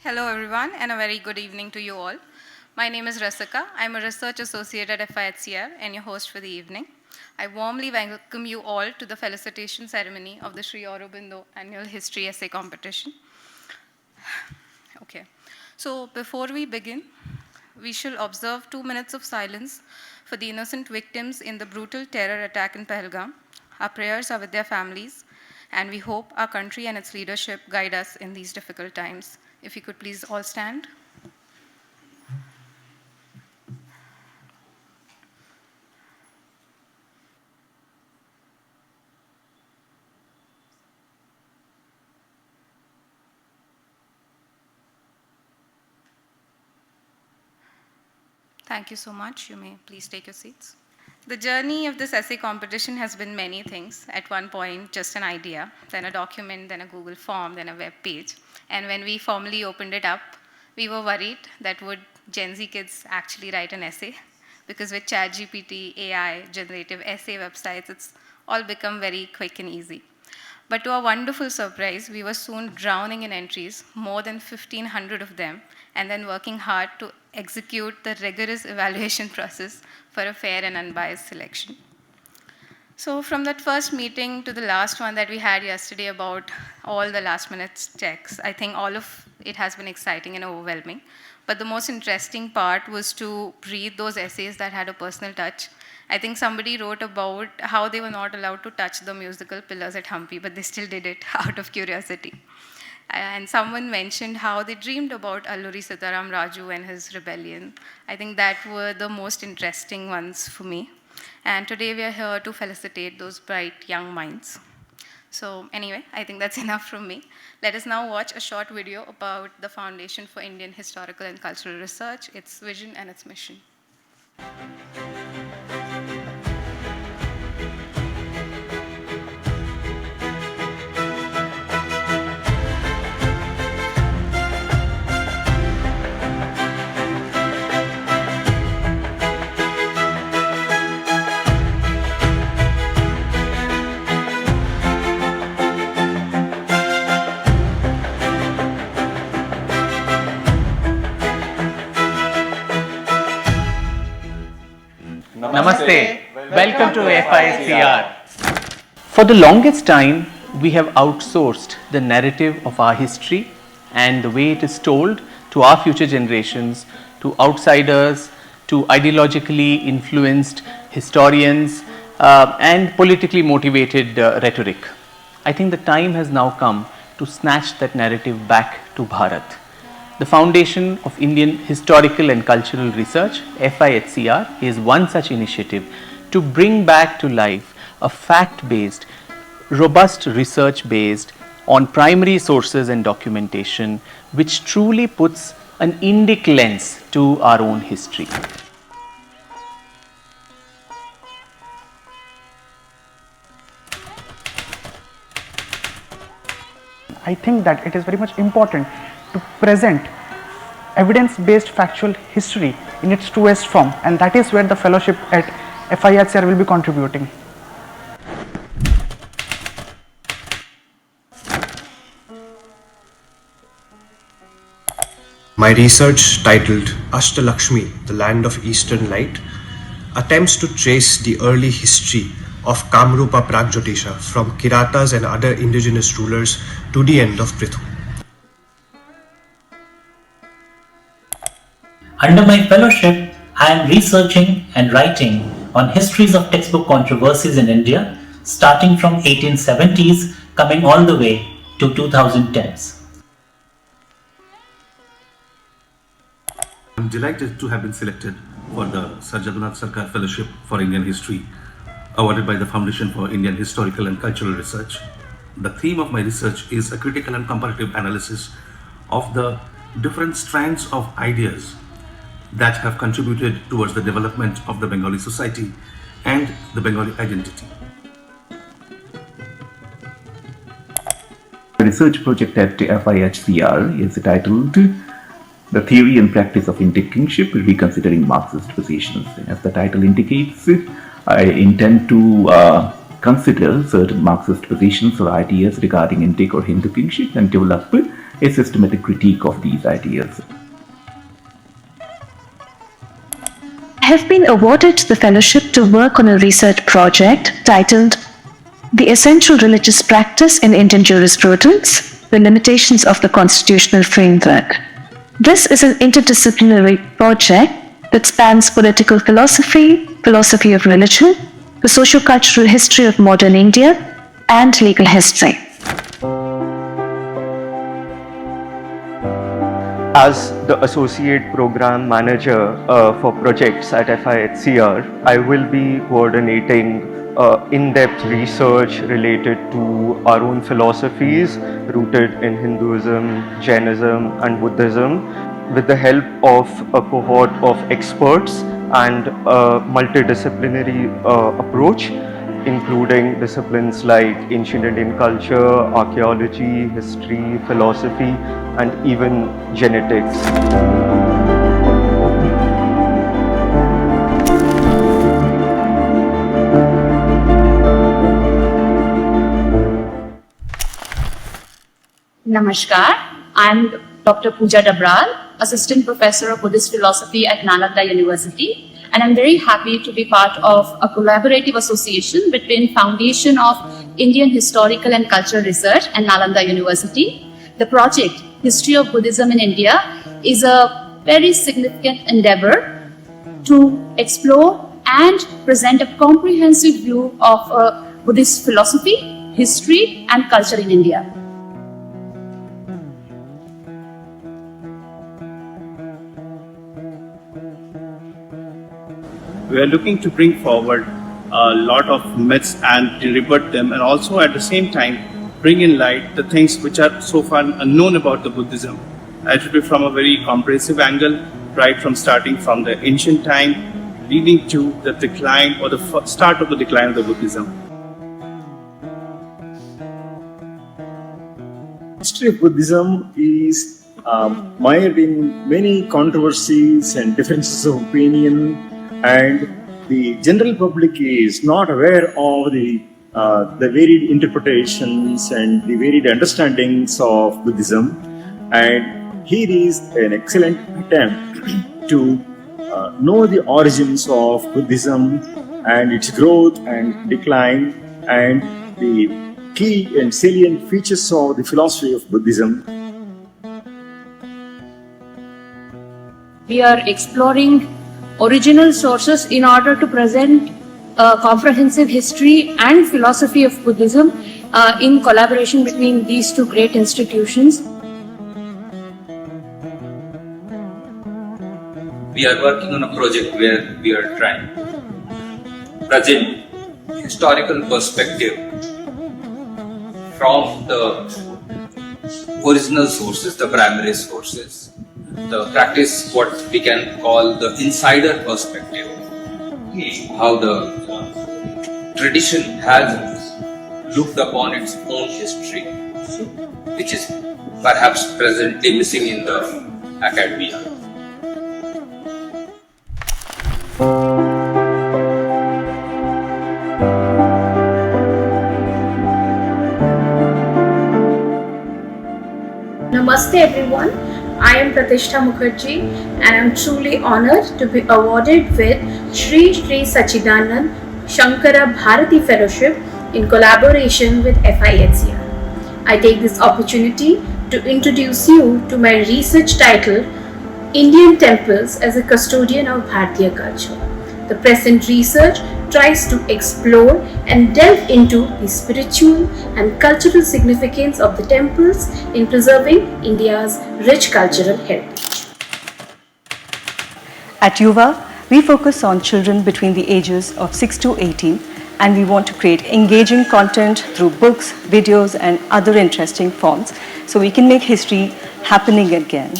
Hello everyone and a very good evening to you all. My name is Rasika. I'm a research associate at FIHCR and your host for the evening. I warmly welcome you all to the felicitation ceremony of the Shri Aurobindo Annual History Essay Competition. Okay, so before we begin, we shall observe 2 minutes of silence for the innocent victims in the brutal terror attack in Pahalgam. Our prayers are with their families, and we hope our country and its leadership guide us in these difficult times. If you could please all stand. Thank you so much. You may please take your seats. The journey of this essay competition has been many things. At one point, just an idea, then a document, then a Google form, then a web page. And when we formally opened it up, we were worried that would Gen Z kids actually write an essay? Because with ChatGPT, AI, generative essay websites, it's all become very quick and easy. But to our wonderful surprise, we were soon drowning in entries, more than 1,500 of them, and then working hard to execute the rigorous evaluation process for a fair and unbiased selection. So from that first meeting to the last one that we had yesterday about all the last minute checks, I think all of it has been exciting and overwhelming. But the most interesting part was to read those essays that had a personal touch. I think somebody wrote about how they were not allowed to touch the musical pillars at Hampi, but they still did it out of curiosity. And someone mentioned how they dreamed about Alluri Sitaram Raju and his rebellion. I think that were the most interesting ones for me. And today we are here to felicitate those bright young minds. So anyway, I think that's enough from me. Let us now watch a short video about the Foundation for Indian Historical and Cultural Research, its vision and its mission. Namaste. Welcome to FIHCR. For the longest time, we have outsourced the narrative of our history and the way it is told to our future generations, to outsiders, to ideologically influenced historians, and politically motivated rhetoric. I think the time has now come to snatch that narrative back to Bharat. The Foundation of Indian Historical and Cultural Research, FIHCR, is one such initiative to bring back to life a fact-based, robust research based on primary sources and documentation, which truly puts an Indic lens to our own history. I think that it is very much important to present evidence-based factual history in its truest form, and that is where the fellowship at FIHCR will be contributing. My research, titled Ashtalakshmi, the Land of Eastern Light, attempts to trace the early history of Kamrupa Pragjyotisha from Kiratas and other indigenous rulers to the end of Prithu. Under my fellowship, I am researching and writing on histories of textbook controversies in India, starting from 1870s, coming all the way to 2010s. I'm delighted to have been selected for the Sir Jagannath Sarkar Fellowship for Indian History, awarded by the Foundation for Indian Historical and Cultural Research. The theme of my research is a critical and comparative analysis of the different strands of ideas that have contributed towards the development of the Bengali society and the Bengali identity. The research project at FIHCR is titled The Theory and Practice of Indic Kingship, Reconsidering Marxist Positions. As the title indicates, I intend to consider certain Marxist positions or ideas regarding Indic or Hindu kingship and develop a systematic critique of these ideas. I have been awarded the fellowship to work on a research project titled The Essential Religious Practice in Indian Jurisprudence, the Limitations of the Constitutional Framework. This is an interdisciplinary project that spans political philosophy, philosophy of religion, the socio-cultural history of modern India, and legal history. As the Associate Program Manager for projects at FIHCR, I will be coordinating in-depth research related to our own philosophies rooted in Hinduism, Jainism and Buddhism with the help of a cohort of experts and a multidisciplinary approach, including disciplines like ancient Indian culture, archaeology, history, philosophy, and even genetics. Namaskar, I am Dr. Pooja Dabral, Assistant Professor of Buddhist Philosophy at Nalanda University, and I'm very happy to be part of a collaborative association between Foundation of Indian Historical and Cultural Research and Nalanda University. The project, History of Buddhism in India, is a very significant endeavor to explore and present a comprehensive view of Buddhist philosophy, history and culture in India. We are looking to bring forward a lot of myths and to rebut them, and also at the same time bring in light the things which are so far unknown about the Buddhism. It will be from a very comprehensive angle, right from starting from the ancient time, leading to the decline or the start of the decline of the Buddhism. History of Buddhism is mired in many controversies and differences of opinion, and the general public is not aware of the varied interpretations and the varied understandings of Buddhism. And here is an excellent attempt to know the origins of Buddhism and its growth and decline and the key and salient features of the philosophy of Buddhism. We are exploring original sources in order to present a comprehensive history and philosophy of Buddhism in collaboration between these two great institutions. We are working on a project where we are trying to present historical perspective from the original sources, the primary sources. The practice, what we can call the insider perspective, how the tradition has looked upon its own history, which is perhaps presently missing in the academia. Namaste everyone. I am Pratishtha Mukherjee and I am truly honored to be awarded with Shri Sachidanand Shankara Bharati Fellowship in collaboration with FIHCR. I take this opportunity to introduce you to my research titled Indian Temples as a Custodian of Bharatiya Culture. The present research tries to explore and delve into the spiritual and cultural significance of the temples in preserving India's rich cultural heritage. At Yuva, we focus on children between the ages of 6 to 18, and we want to create engaging content through books, videos and other interesting forms so we can make history happening again.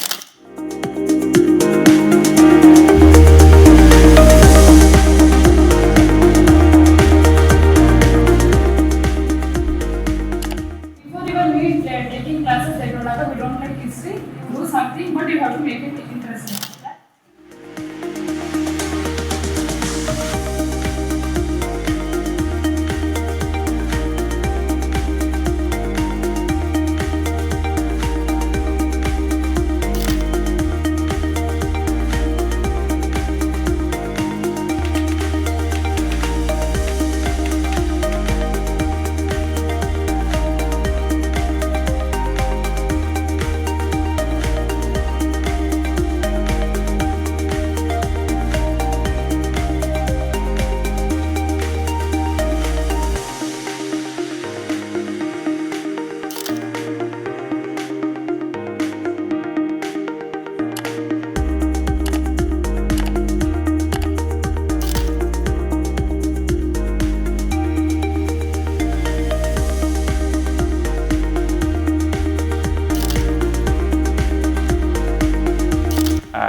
Taking classes like we don't like history, do something, but you have to make it interesting.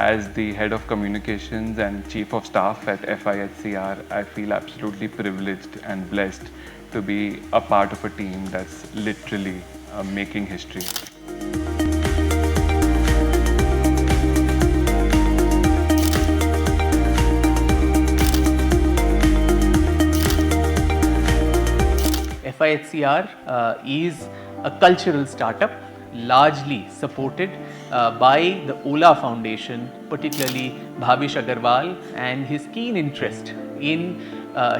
as the Head of Communications and Chief of Staff at FIHCR, I feel absolutely privileged and blessed to be a part of a team that's literally making history. FIHCR is a cultural startup largely supported by the Ola Foundation, particularly Bhavish Agarwal and his keen interest in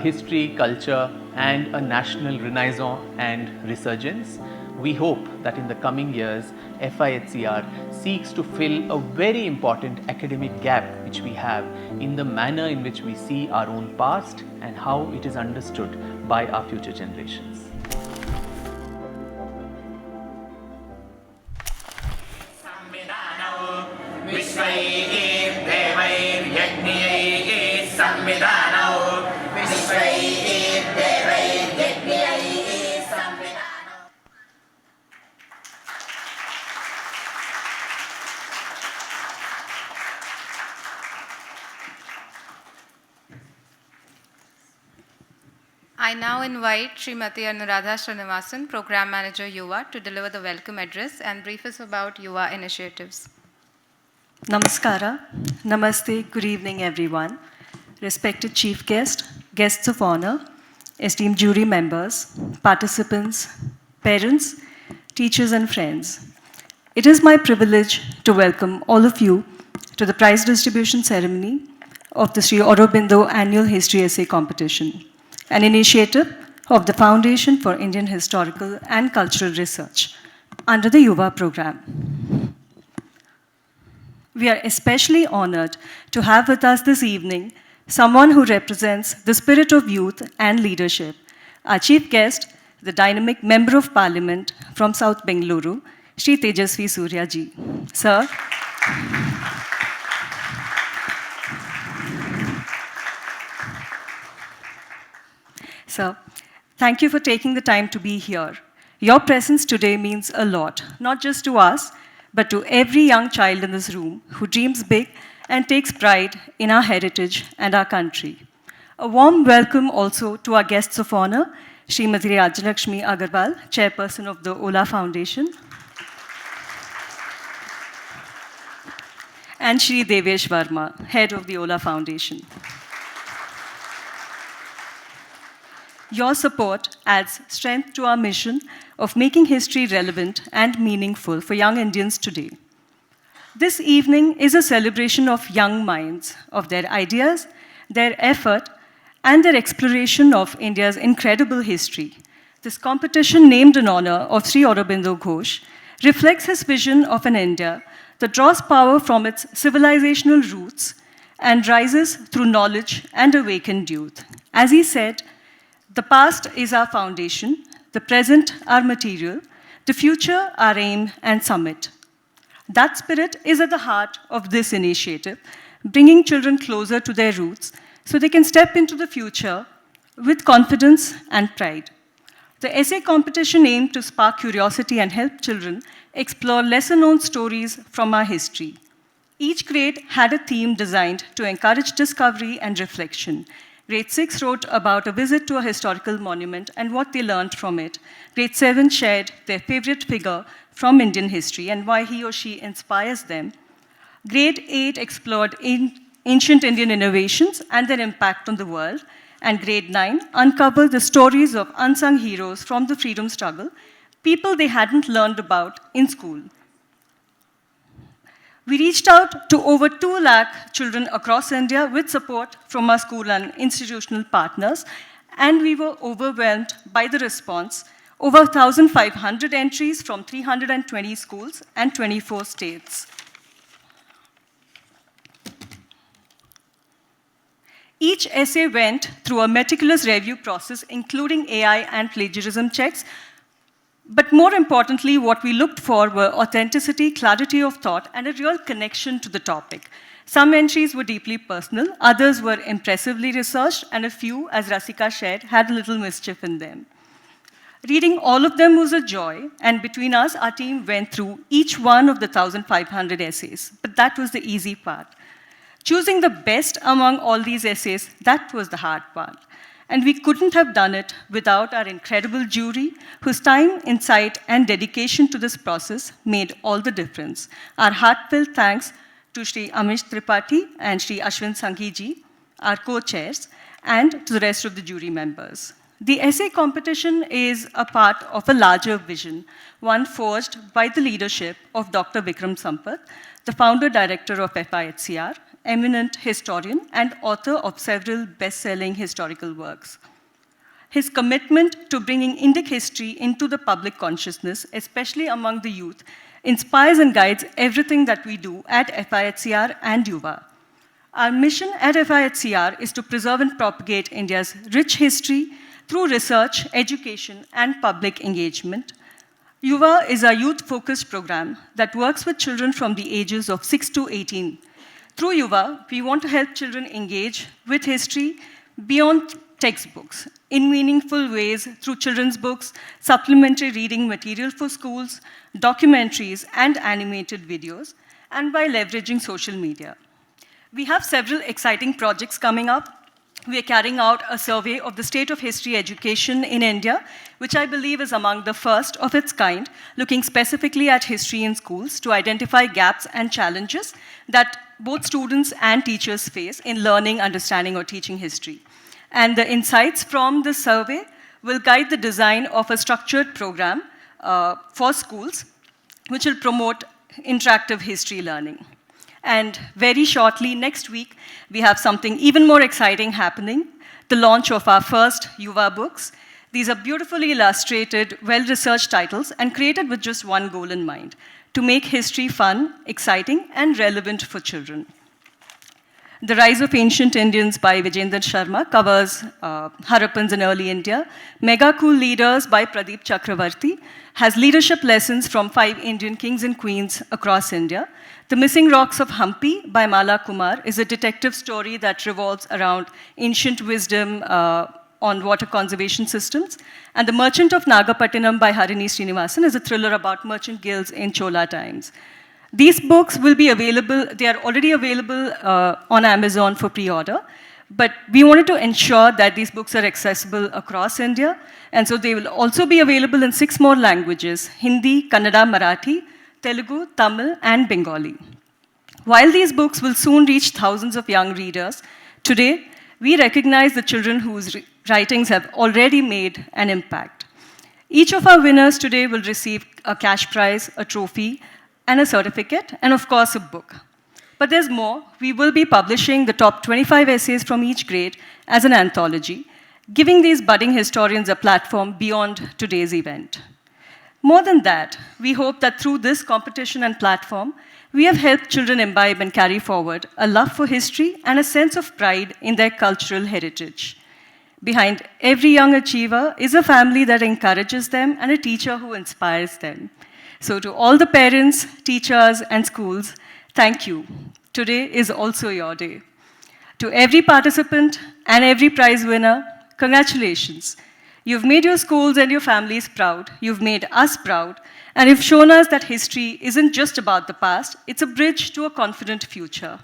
history, culture and a national renaissance and resurgence. We hope that in the coming years, FIHCR seeks to fill a very important academic gap which we have in the manner in which we see our own past and how it is understood by our future generations. I now invite Srimati Anuradha Srinivasan, Program Manager Yuva, to deliver the welcome address and brief us about Yuva initiatives. Namaskara, Namaste, good evening everyone. Respected Chief Guest, guests of honor, esteemed jury members, participants, parents, teachers and friends. It is my privilege to welcome all of you to the prize distribution ceremony of the Shri Aurobindo Annual History Essay Competition, an initiative of the Foundation for Indian Historical and Cultural Research under the Yuva program. We are especially honored to have with us this evening someone who represents the spirit of youth and leadership, our chief guest, the dynamic Member of Parliament from South Bengaluru, Shri Tejasvi Surya ji. Sir. Sir, thank you for taking the time to be here. Your presence today means a lot, not just to us, but to every young child in this room who dreams big and takes pride in our heritage and our country. A warm welcome also to our guests of honor, Srimati Jayashri Ravindra, Chairperson of the Ola Foundation, and Shri Devesh Verma, Head of the Ola Foundation. Your support adds strength to our mission of making history relevant and meaningful for young Indians today. This evening is a celebration of young minds, of their ideas, their effort, and their exploration of India's incredible history. This competition, named in honor of Sri Aurobindo Ghosh, reflects his vision of an India that draws power from its civilizational roots and rises through knowledge and awakened youth. As he said, the past is our foundation, the present our material, the future our aim and summit. That spirit is at the heart of this initiative, bringing children closer to their roots so they can step into the future with confidence and pride. The essay competition aimed to spark curiosity and help children explore lesser-known stories from our history. Each grade had a theme designed to encourage discovery and reflection. Grade 6 wrote about a visit to a historical monument and what they learned from it. Grade 7 shared their favorite figure from Indian history and why he or she inspires them. Grade 8 explored ancient Indian innovations and their impact on the world. And Grade 9 uncovered the stories of unsung heroes from the freedom struggle, people they hadn't learned about in school. We reached out to over 2 lakh children across India with support from our school and institutional partners, and we were overwhelmed by the response. Over 1,500 entries from 320 schools and 24 states. Each essay went through a meticulous review process, including AI and plagiarism checks. But more importantly, what we looked for were authenticity, clarity of thought, and a real connection to the topic. Some entries were deeply personal, others were impressively researched, and a few, as Rasika shared, had a little mischief in them. Reading all of them was a joy, and between us, our team went through each one of the 1,500 essays. But that was the easy part. Choosing the best among all these essays, that was the hard part. And we couldn't have done it without our incredible jury, whose time, insight, and dedication to this process made all the difference. Our heartfelt thanks to Shri Amish Tripathi and Shri Ashwin Sanghi ji, our co-chairs, and to the rest of the jury members. The essay competition is a part of a larger vision, one forged by the leadership of Dr. Vikram Sampath, the founder-director of FIHCR, eminent historian and author of several best-selling historical works. His commitment to bringing Indic history into the public consciousness, especially among the youth, inspires and guides everything that we do at FIHCR and Yuva. Our mission at FIHCR is to preserve and propagate India's rich history through research, education, and public engagement. Yuva is a youth-focused program that works with children from the ages of 6 to 18. Through Yuva, we want to help children engage with history beyond textbooks, in meaningful ways through children's books, supplementary reading material for schools, documentaries, and animated videos, and by leveraging social media. We have several exciting projects coming up. We are carrying out a survey of the state of history education in India, which I believe is among the first of its kind, looking specifically at history in schools to identify gaps and challenges that both students and teachers face in learning, understanding, or teaching history. And the insights from this survey will guide the design of a structured program for schools, which will promote interactive history learning. And very shortly, next week, we have something even more exciting happening, the launch of our first Yuva books. These are beautifully illustrated, well-researched titles and created with just one goal in mind, to make history fun, exciting, and relevant for children. The Rise of Ancient Indians by Vijendra Sharma covers Harappans in early India. Mega Cool Leaders by Pradeep Chakravarti has leadership lessons from 5 Indian kings and queens across India. The Missing Rocks of Hampi by Mala Kumar is a detective story that revolves around ancient wisdom on water conservation systems. And The Merchant of Nagapattinam by Harini Srinivasan is a thriller about merchant guilds in Chola times. These books will be available, they are already available on Amazon for pre-order, but we wanted to ensure that these books are accessible across India, and so they will also be available in 6 more languages: Hindi, Kannada, Marathi, Telugu, Tamil, and Bengali. While these books will soon reach thousands of young readers, today we recognize the children whose writings have already made an impact. Each of our winners today will receive a cash prize, a trophy, and a certificate, and of course a book. But there's more. We will be publishing the top 25 essays from each grade as an anthology, giving these budding historians a platform beyond today's event. More than that, we hope that through this competition and platform, we have helped children imbibe and carry forward a love for history and a sense of pride in their cultural heritage. Behind every young achiever is a family that encourages them and a teacher who inspires them. So to all the parents, teachers, and schools, thank you. Today is also your day. To every participant and every prize winner, congratulations. You've made your schools and your families proud. You've made us proud. And you've shown us that history isn't just about the past, it's a bridge to a confident future.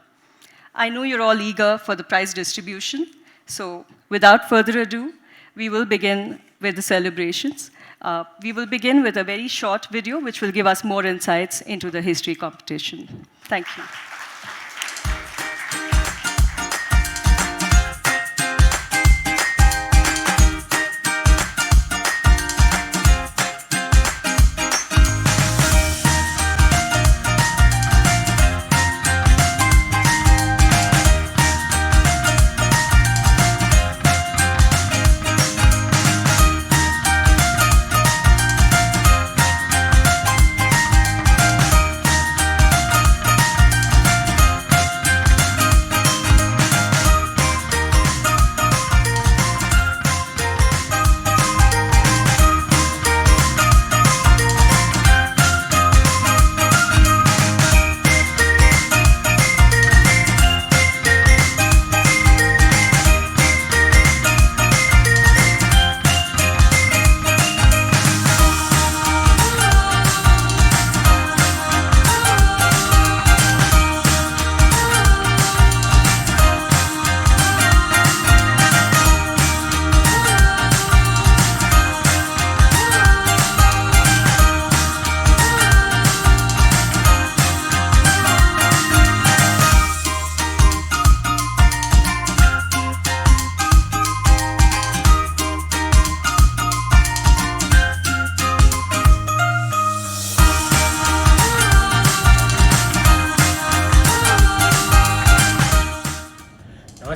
I know you're all eager for the prize distribution. So without further ado, we will begin with the celebrations. We will begin with a very short video which will give us more insights into the history competition. Thank you.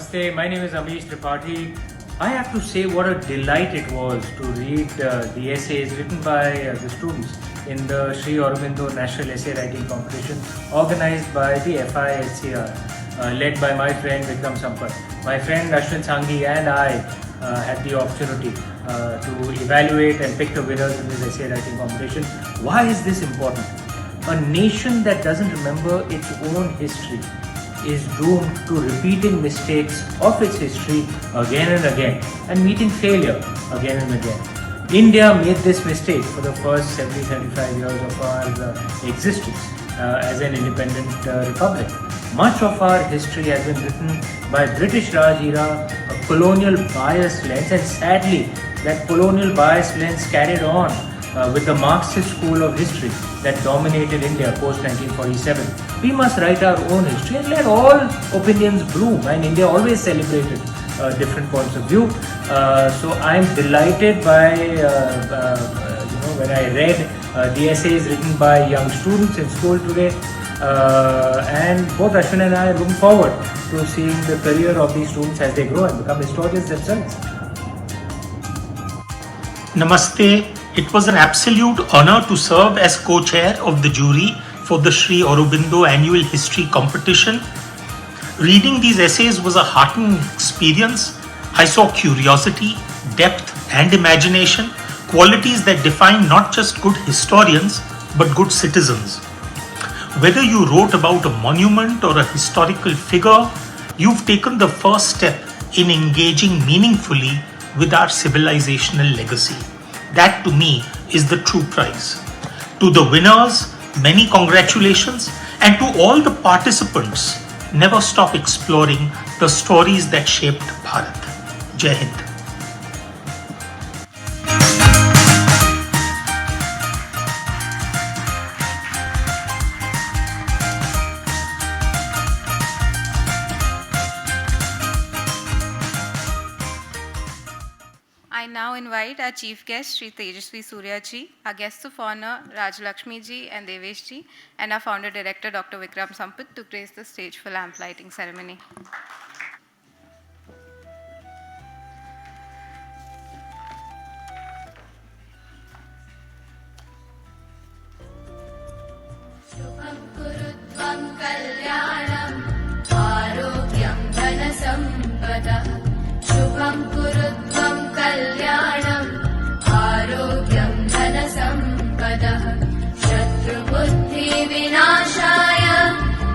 Namaste, my name is Amish Tripathi. I have to say what a delight it was to read the essays written by the students in the Shri Aurobindo National Essay Writing Competition organized by the FIHCR, led by my friend Vikram Sampath. My friend Ashwin Sanghi and I had the opportunity to evaluate and pick the winners in this essay writing competition. Why is this important? A nation that doesn't remember its own history is doomed to repeating mistakes of its history again and again and meeting failure again and again. India made this mistake for the first 70-75 years of our existence as an independent republic. Much of our history has been written by British Raj era, a colonial bias lens, and sadly that colonial bias lens carried on with the Marxist school of history that dominated India post-1947. We must write our own history and let all opinions bloom, and India always celebrated different points of view. So I'm delighted by, when I read the essays written by young students in school today, and both Ashwin and I are looking forward to seeing the career of these students as they grow and become historians themselves. Namaste. It was an absolute honor to serve as co-chair of the jury for the Shri Aurobindo Annual History Competition. Reading these essays was a heartening experience. I saw curiosity, depth and imagination, qualities that define not just good historians but good citizens. Whether you wrote about a monument or a historical figure, you've taken the first step in engaging meaningfully with our civilizational legacy. That to me is the true prize. To the winners, many congratulations, and to all the participants, never stop exploring the stories that shaped Bharat. Jai Hind. I now invite our chief guest, Shri Tejasvi Surya ji, our guests of honor, Rajalakshmi ji and Devesh ji, and our founder director, Dr. Vikram Sampath, to grace the stage for lamp lighting ceremony. Shubham kurutvam kalyanam, arogyam dhanasampada. Shubham kurutvam kalyanam, arogyam dhanasampada. Shatru buddhi vinashaya,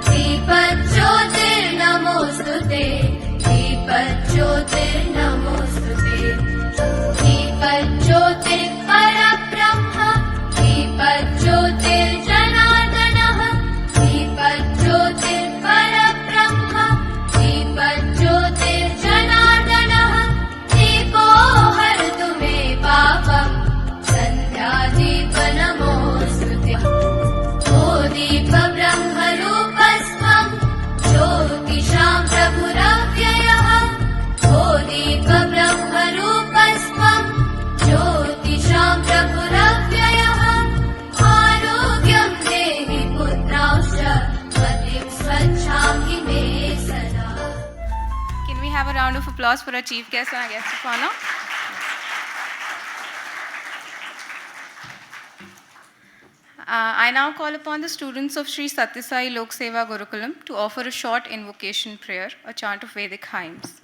deepajyotir namostute, deepajyotir namostute. Deepajyotir parabrahma, deepajyotir janardana, deepajyotir parabrahma, deepajyotir janardana. Deepo hartu me papam, sandhya deepa namostute. O deepa brahma rupasvam, jyotisham prabhuravyayah. O deepa brahma rupasvam, jyotisham prabhuravyayah. Arogyam dehi putrauscha, matim swachham me sada. Can we have a round of applause for our chief guest and our guest of honor? I now call upon the students of Shri Satyasai Lok Seva Gurukulam to offer a short invocation prayer, a chant of Vedic hymns.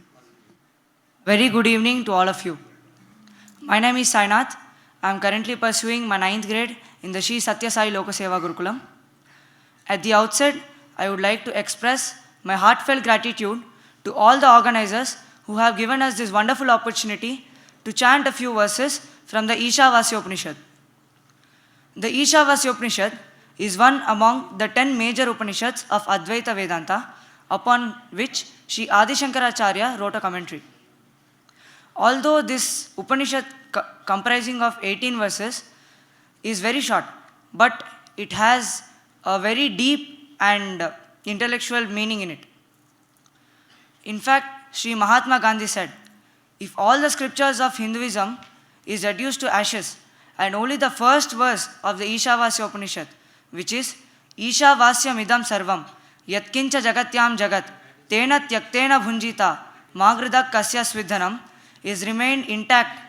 Very good evening to all of you. My name is Sainath. I am currently pursuing my 9th grade in the Shri Satyasai Lok Seva Gurukulam. At the outset, I would like to express my heartfelt gratitude to all the organizers who have given us this wonderful opportunity to chant a few verses from the Ishavasya Upanishad. The Ishavasya Upanishad is one among the 10 major Upanishads of Advaita Vedanta, upon which Sri Adi Shankaracharya wrote a commentary. Although this Upanishad comprising of 18 verses is very short, but it has a very deep and intellectual meaning in it. In fact, Sri Mahatma Gandhi said, if all the scriptures of Hinduism is reduced to ashes, and only the first verse of the Ishavasya Upanishad, which is Ishavasyam idam sarvam, yatkincha jagatyam jagat, tena tyaktena bhunjita, Magridak Kasya Svidhanam is remained intact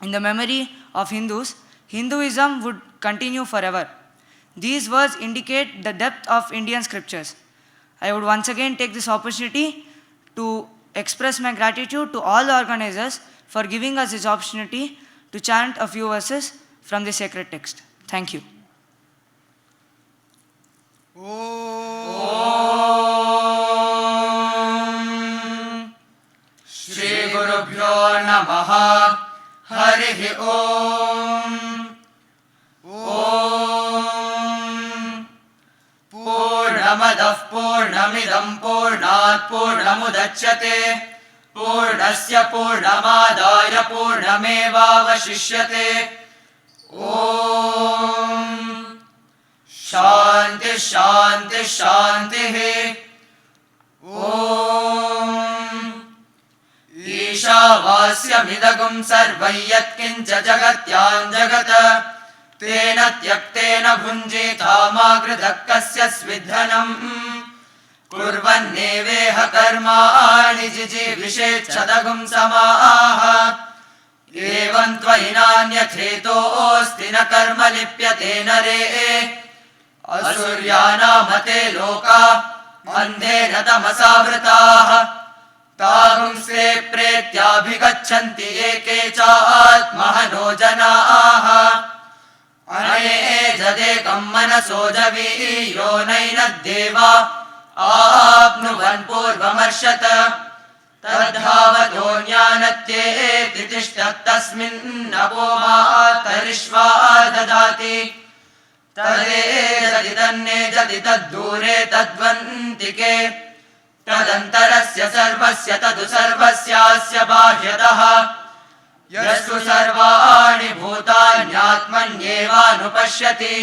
in the memory of Hindus, Hinduism would continue forever. These words indicate the depth of Indian scriptures. I would once again take this opportunity to express my gratitude to all the organizers for giving us this opportunity to chant a few verses from the sacred text. Thank you. Shri Gurubhyo Namaha Harihi Om. Om Purnamadah Purnamidam Purnat Purnamudachyate Purnasya Purnamadaya Purnamevavashishyate. Om Shanti Shanti Shanti. Om Ishavasya sarvayat kincha jagatyan jagata tena tyaktena bhunjita magridhakkasya svidhanam kurvanneveha karmaani jijivishechadagum samaha evam tvainanyakheto na karma lipyate nare asuryanamate loka andhena tamasavritaha तागुंस्ते प्रेत्याभिगच्छन्ति एके चात्महनो जनाः अनेजदेकं मनसो जवीयो नैनद्देवा आप्नुवन् पूर्वमर्षत तद्धावतोऽन्यानत्येति तिष्ठत्तस्मिन्नपो मातरिष्वा ददाति तदेजदि तन्नेजदि तद्दूरे तद्वन्तिके तदन्तरस्य सर्वस्य तदु सर्वस्यास्य बाह्यतः यस्तु सर्वाणि भूतान्यात्मन्येवानुपश्यति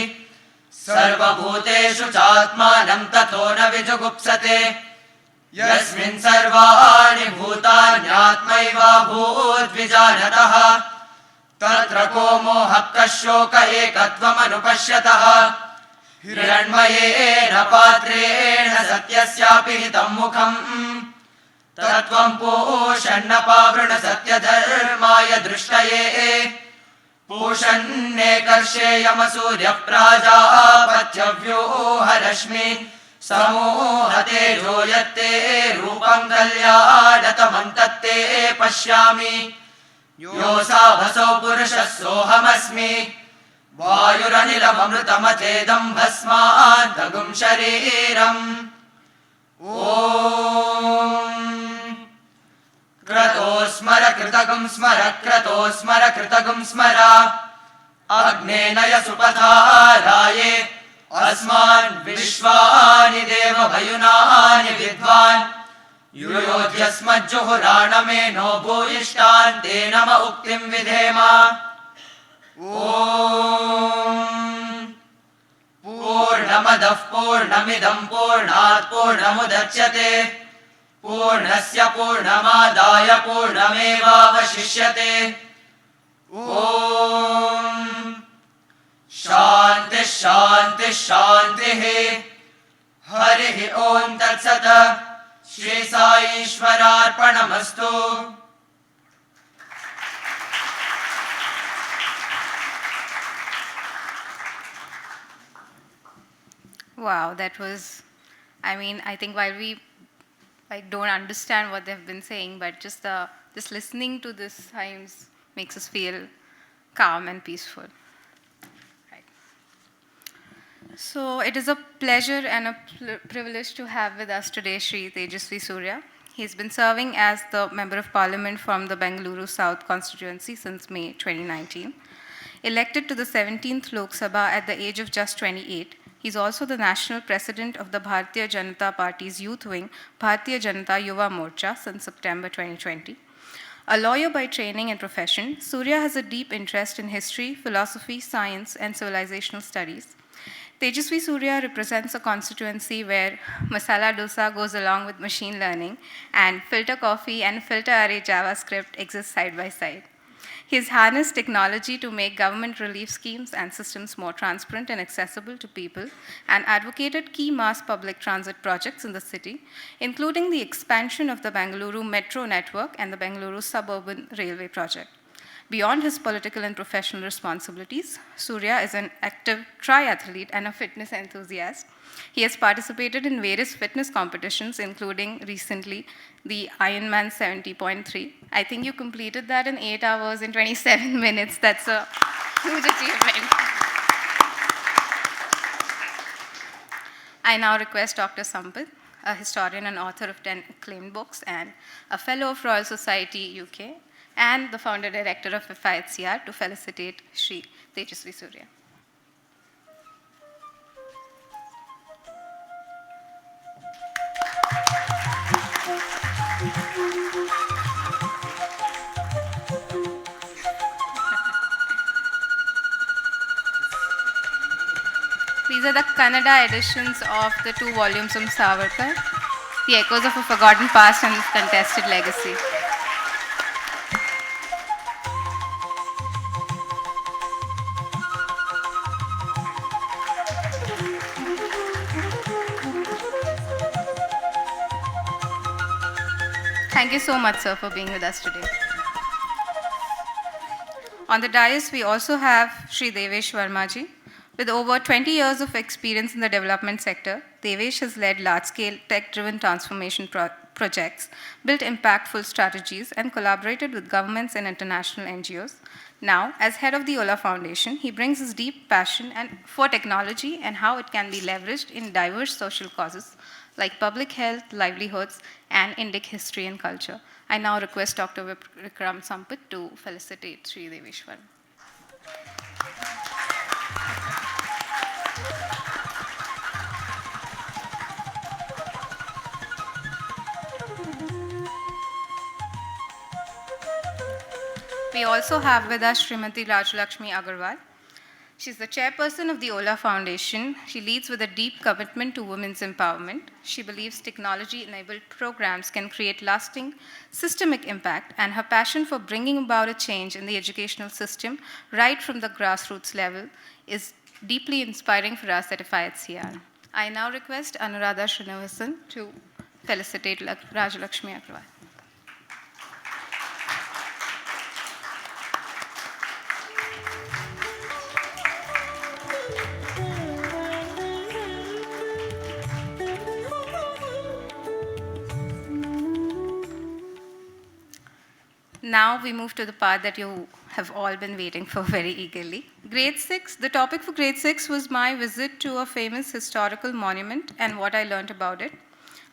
सर्वभूतेषु चात्मानं ततो न विजुगुप्सते यस्मिन् सर्वाणि भूतान्यात्मैवाभूद्विजानतः तत्र को मोहः कः शोक एकत्वमनुपश्यतः हिरण्मयेन पात्रेण सत्यस्यापि हितं मुखम् तत्त्वं पूषन्नपावृण सत्यधर्माय दृष्टये पूषन्नेकर्षेयमसूर्यः प्राजापत्यव्यूहरश्मि समूहतेजो यत्ते रूपं कल्याणतमं तत्ते पश्यामि योऽसावसौ पुरुषः सोऽहमस्मि वायुरनिलममृतमथेदं भस्मान्तगुं शरीरम् ॐ क्रतो स्मर कृतगुं स्मर क्रतो स्मर कृतगुं स्मर अग्नेनय सुपथाराये अस्मान् विश्वानि देवभयुनानि विद्वान् युयोध्यस्मज्जुहुराणमेनो भूयिष्ठान् ते नम उक्तिं विधेम ॐ पूर्णमदः पूर्णमिदं पूर्णात् पूर्णमुदच्यते पूर्णस्य पूर्णमादाय पूर्णमेवावशिष्यते ॐ शान्तिः शान्तिः शान्तिः हरिः ॐ तत्सत् Shri साईश्वरार्पणमस्तु. Wow, that was, I mean, I think while we don't understand what they've been saying, but just listening to this hymns makes us feel calm and peaceful. Right. So it is a pleasure and a privilege to have with us today Shri Tejasvi Surya. He's been serving as the Member of Parliament from the Bengaluru South constituency since May 2019. Elected to the 17th Lok Sabha at the age of just 28, he's also the national president of the Bharatiya Janata Party's youth wing, Bharatiya Janata Yuva Morcha, since September 2020. A lawyer by training and profession, Surya has a deep interest in history, philosophy, science, and civilizational studies. Tejasvi Surya represents a constituency where masala dosa goes along with machine learning and filter coffee and filter array JavaScript exist side by side. He has harnessed technology to make government relief schemes and systems more transparent and accessible to people, and advocated key mass public transit projects in the city, including the expansion of the Bengaluru metro network and the Bengaluru suburban railway project. Beyond his political and professional responsibilities, Surya is an active triathlete and a fitness enthusiast. He has participated in various fitness competitions, including recently the Ironman 70.3. I think you completed that in 8 hours and 27 minutes. That's a huge achievement. I now request Dr. Sampath, a historian and author of 10 acclaimed books and a fellow of Royal Society UK, and the founder director of FIHCR, to felicitate Shri Tejasvi Surya. These are the Kannada editions of the 2 volumes from Savarkar, The Echoes of a Forgotten Past and Contested Legacy. Thank you so much, sir, for being with us today. On the dais, we also have Shri Devesh Vermaji. With over 20 years of experience in the development sector, Devesh has led large-scale tech-driven transformation projects, built impactful strategies, and collaborated with governments and international NGOs. Now, as head of the Ola Foundation, he brings his deep passion for technology and how it can be leveraged in diverse social causes like public health, livelihoods, and Indic history and culture. I now request Dr. Vikram Sampath to felicitate Shri Deveshwar. We also have with us Srimati Rajalakshmi Agarwal. She's the chairperson of the Ola Foundation. She leads with a deep commitment to women's empowerment. She believes technology-enabled programs can create lasting systemic impact, and her passion for bringing about a change in the educational system right from the grassroots level is deeply inspiring for us at FIHCR. I now request Anuradha Srinivasan to felicitate Rajalakshmi Agarwal. Now we move to the part that you have all been waiting for very eagerly. Grade 6, the topic for grade 6 was my visit to a famous historical monument and what I learned about it.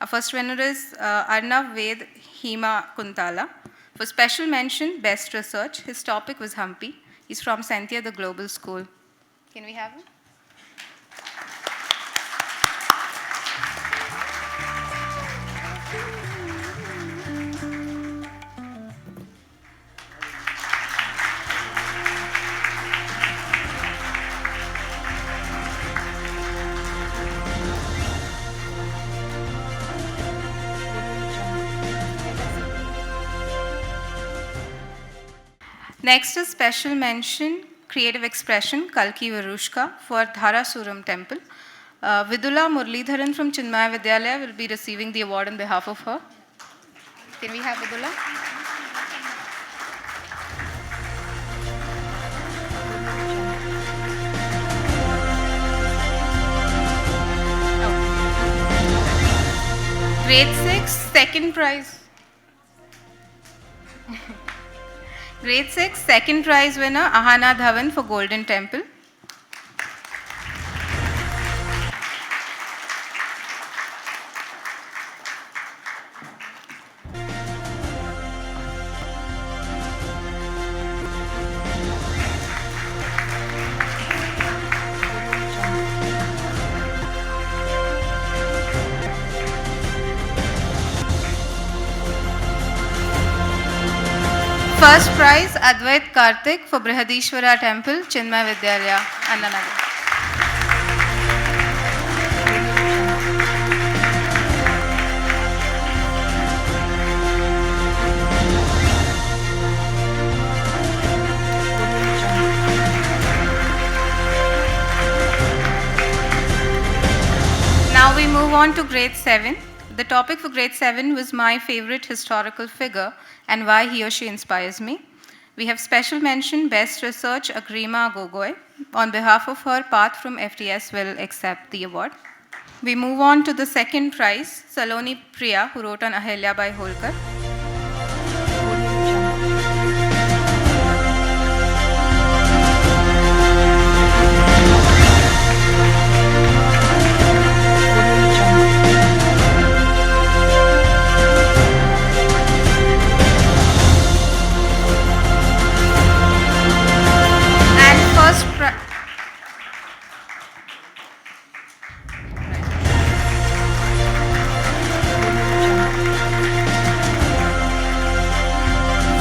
Our first winner is Arnav Ved Hema Kuntala. For special mention, best research, his topic was Hampi. He's from Sentia, the Global School. Can we have him? Next is special mention, creative expression, Kalki Varushka for Dharasuram Temple. Vidula Murlidharan from Chinmaya Vidyalaya will be receiving the award on behalf of her. Can we have Vidula? Grade 6, second prize. Grade 6, second prize winner, Ahana Dhawan for Golden Temple. First prize, Advait Karthik for Brihadishwara Temple, Chinmaya Vidyalaya, Annanagar. on to grade 7. The topic for grade 7 was my favorite historical figure and why he or she inspires me. We have special mention Best Research Agrima Gogoi. On behalf of her, Path from FTS will accept the award. We move on to the second prize, Saloni Priya, who wrote on Ahilya by Holkar.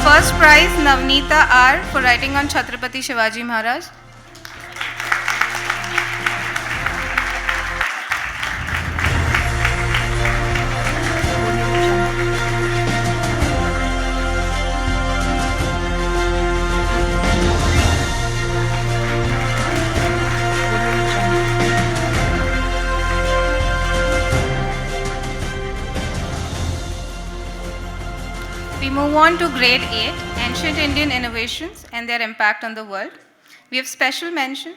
First prize, Navneeta R. for writing on Chhatrapati Shivaji Maharaj. We move on to grade 8, Ancient Indian Innovations and their impact on the world. We have special mention.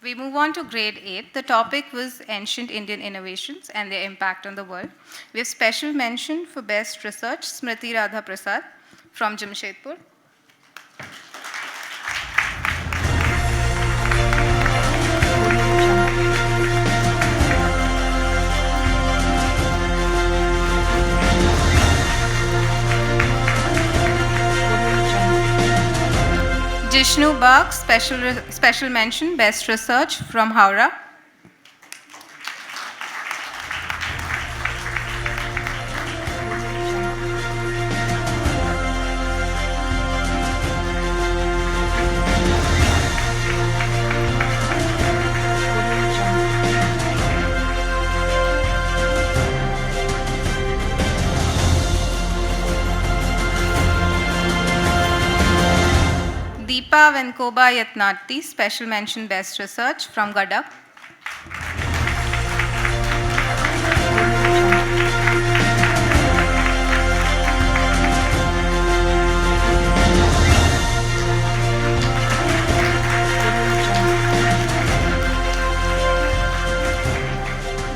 We move on to grade 8. The topic was Ancient Indian Innovations and their impact on the world. We have special mention for Best Research, Smriti Radha Prasad from Jamshedpur. Jishnu Bagh, special mention, Best Research from Howrah. Deepa Venkoba Yatnati, special mention, Best Research from Gadak.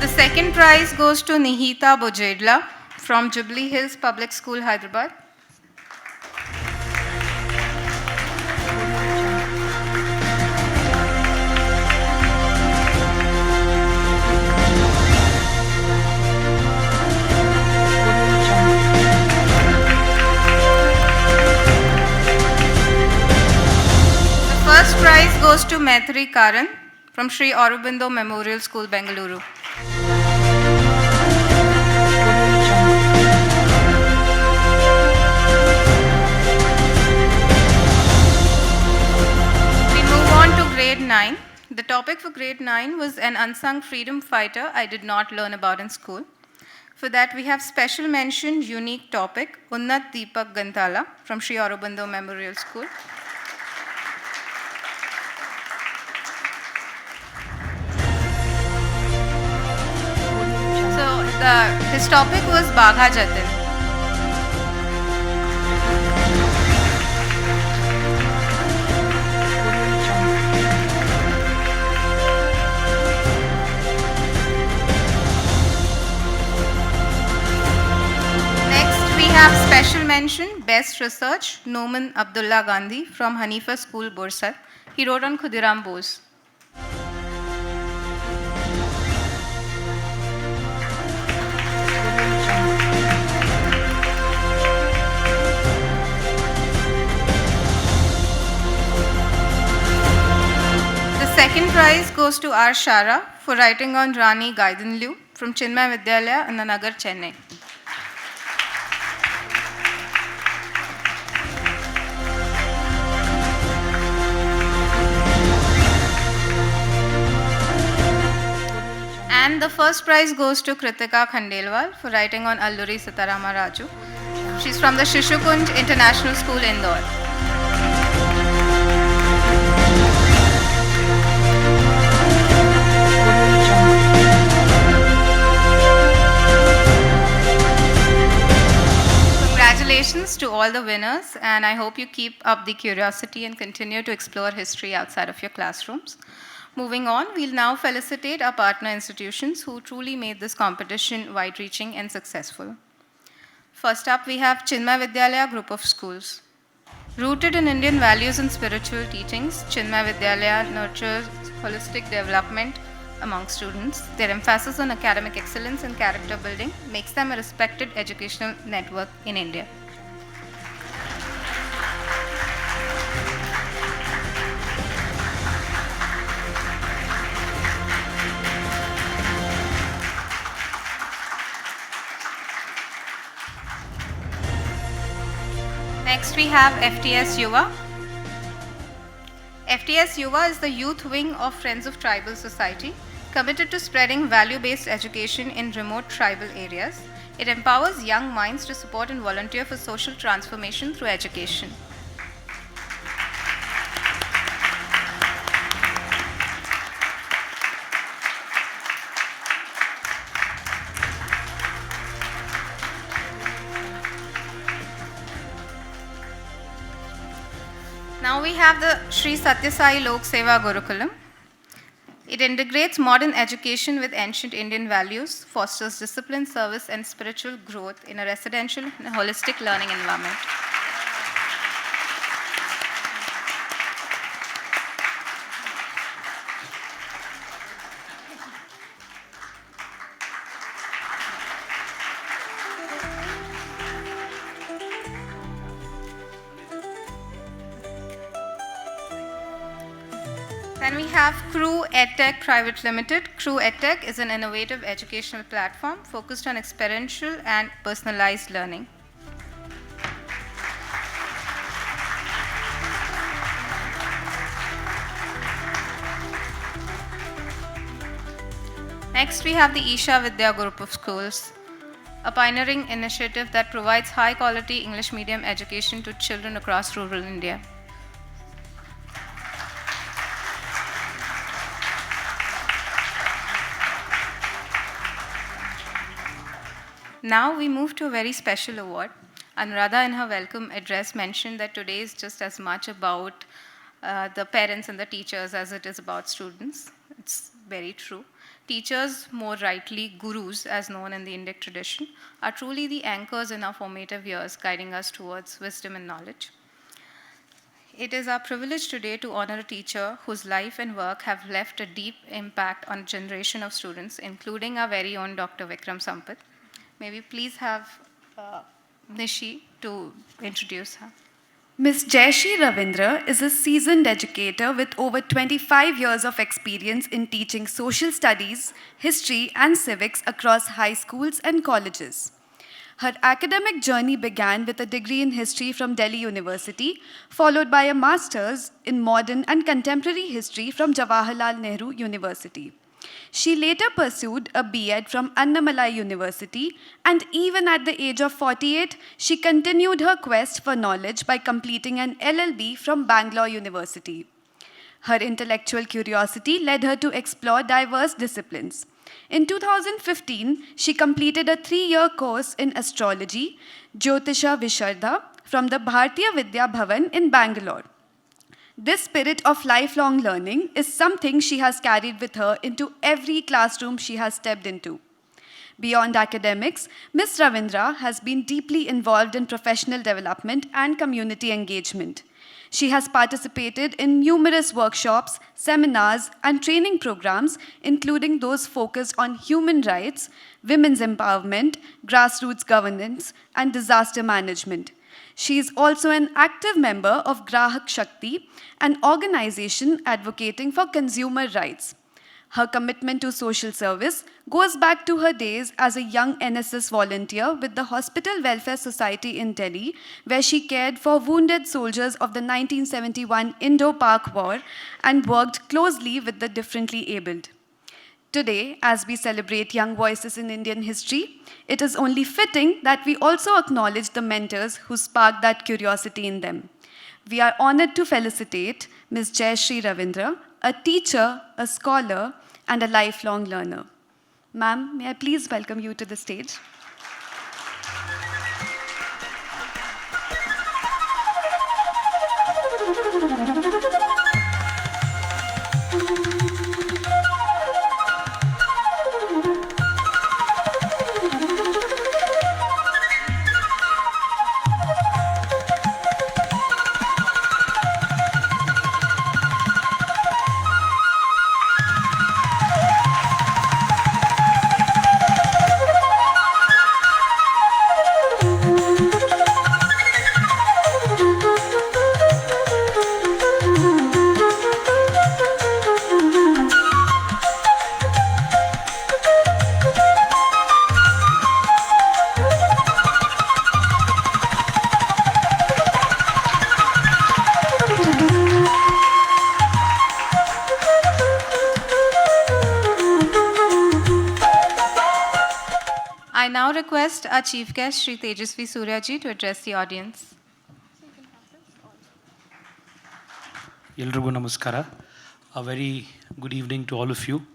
The second prize goes to Nihita Bojedla from Jubilee Hills Public School, Hyderabad. First prize goes to Maithri Karan from Shri Aurobindo Memorial School, Bengaluru. We move on to grade 9. The topic for grade 9 was an unsung freedom fighter I did not learn about in school. For that, we have special mention, unique topic, Unnat Deepak Gantala from Shri Aurobindo Memorial School. His topic was Bagha Jatin. Next, we have special mention, Best Research, Noman Abdullah Gandhi from Hanifa School, Borsar. He wrote on Khudiram Bose. Second prize goes to R. Shara for writing on Rani Gaidanlu from Chinmay Vidyalaya, Annanagar, Chennai. And the first prize goes to Kritika Khandelwal for writing on Alluri Sitarama Raju. She's from the Shishukunj International School, Indore. all the winners, and I hope you keep up the curiosity and continue to explore history outside of your classrooms. Moving on, we'll now felicitate our partner institutions who truly made this competition wide-reaching and successful. First up, we have Chinmay Vidyalaya Group of Schools. Rooted in Indian values and spiritual teachings, Chinmay Vidyalaya nurtures holistic development among students. Their emphasis on academic excellence and character building makes them a respected educational network in India. Next we have FTS Yuva. FTS Yuva is the youth wing of Friends of Tribal Society, committed to spreading value-based education in remote tribal areas. It empowers young minds to support and volunteer for social transformation through education. Now we have the Shri Satyasai Lok Seva Gurukulam. It integrates modern education with ancient Indian values, fosters discipline, service, and spiritual growth in a residential and holistic learning environment. Then we have Crew EdTech Private Limited. Crew EdTech is an innovative educational platform focused on experiential and personalized learning. Next, we have the Isha Vidya Group of Schools, a pioneering initiative that provides high-quality English medium education to children across rural India. Now we move to a very special award. Anuradha in her welcome address mentioned that today is just as much about the parents and the teachers as it is about students. It's very true. Teachers, more rightly gurus as known in the Indic tradition, are truly the anchors in our formative years, guiding us towards wisdom and knowledge. It is our privilege today to honor a teacher whose life and work have left a deep impact on a generation of students, including our very own Dr. Vikram Sampath. May we please have Nishi to introduce her. Ms. Jayashri Ravindra is a seasoned educator with over 25 years of experience in teaching social studies, history, and civics across high schools and colleges. Her academic journey began with a degree in history from Delhi University, followed by a master's in modern and contemporary history from Jawaharlal Nehru University. She later pursued a B.Ed from Annamalai University, and even at the age of 48, she continued her quest for knowledge by completing an LLB from Bangalore University. Her intellectual curiosity led her to explore diverse disciplines. In 2015, she completed a 3-year course in astrology, Jyotisha Visharda, from the Bharatiya Vidya Bhavan in Bangalore. This spirit of lifelong learning is something she has carried with her into every classroom she has stepped into. Beyond academics, Ms. Ravindra has been deeply involved in professional development and community engagement. She has participated in numerous workshops, seminars, and training programs, including those focused on human rights, women's empowerment, grassroots governance, and disaster management. She is also an active member of Grahak Shakti, an organization advocating for consumer rights. Her commitment to social service goes back to her days as a young NSS volunteer with the Hospital Welfare Society in Delhi, where she cared for wounded soldiers of the 1971 Indo-Pak War and worked closely with the differently abled. Today, as we celebrate young voices in Indian history, it is only fitting that we also acknowledge the mentors who sparked that curiosity in them. We are honored to felicitate Ms. Jayashri Ravindra, a teacher, a scholar, and a lifelong learner. Ma'am, may I please welcome you to the stage? I now request our Chief Guest, Shri Tejasvi Surya ji, to address the audience. Yelrigu namaskara. A very good evening to all of you.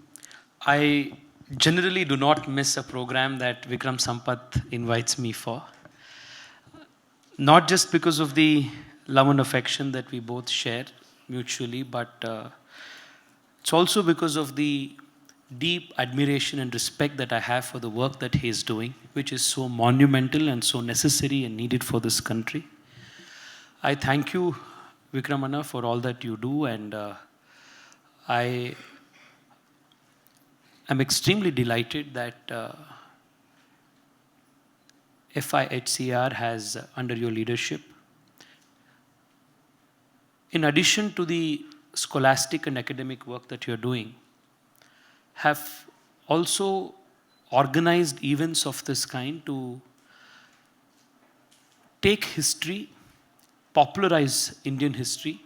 I generally do not miss a program that Vikram Sampath invites me for. Not just because of the love and affection that we both share mutually, but it's also because of the deep admiration and respect that I have for the work that he is doing, which is so monumental and so necessary and needed for this country. I thank you, Vikramana, for all that you do, and I am extremely delighted that FIHCR has, under your leadership, in addition to the scholastic and academic work that you're doing, have also organized events of this kind to take history, popularize Indian history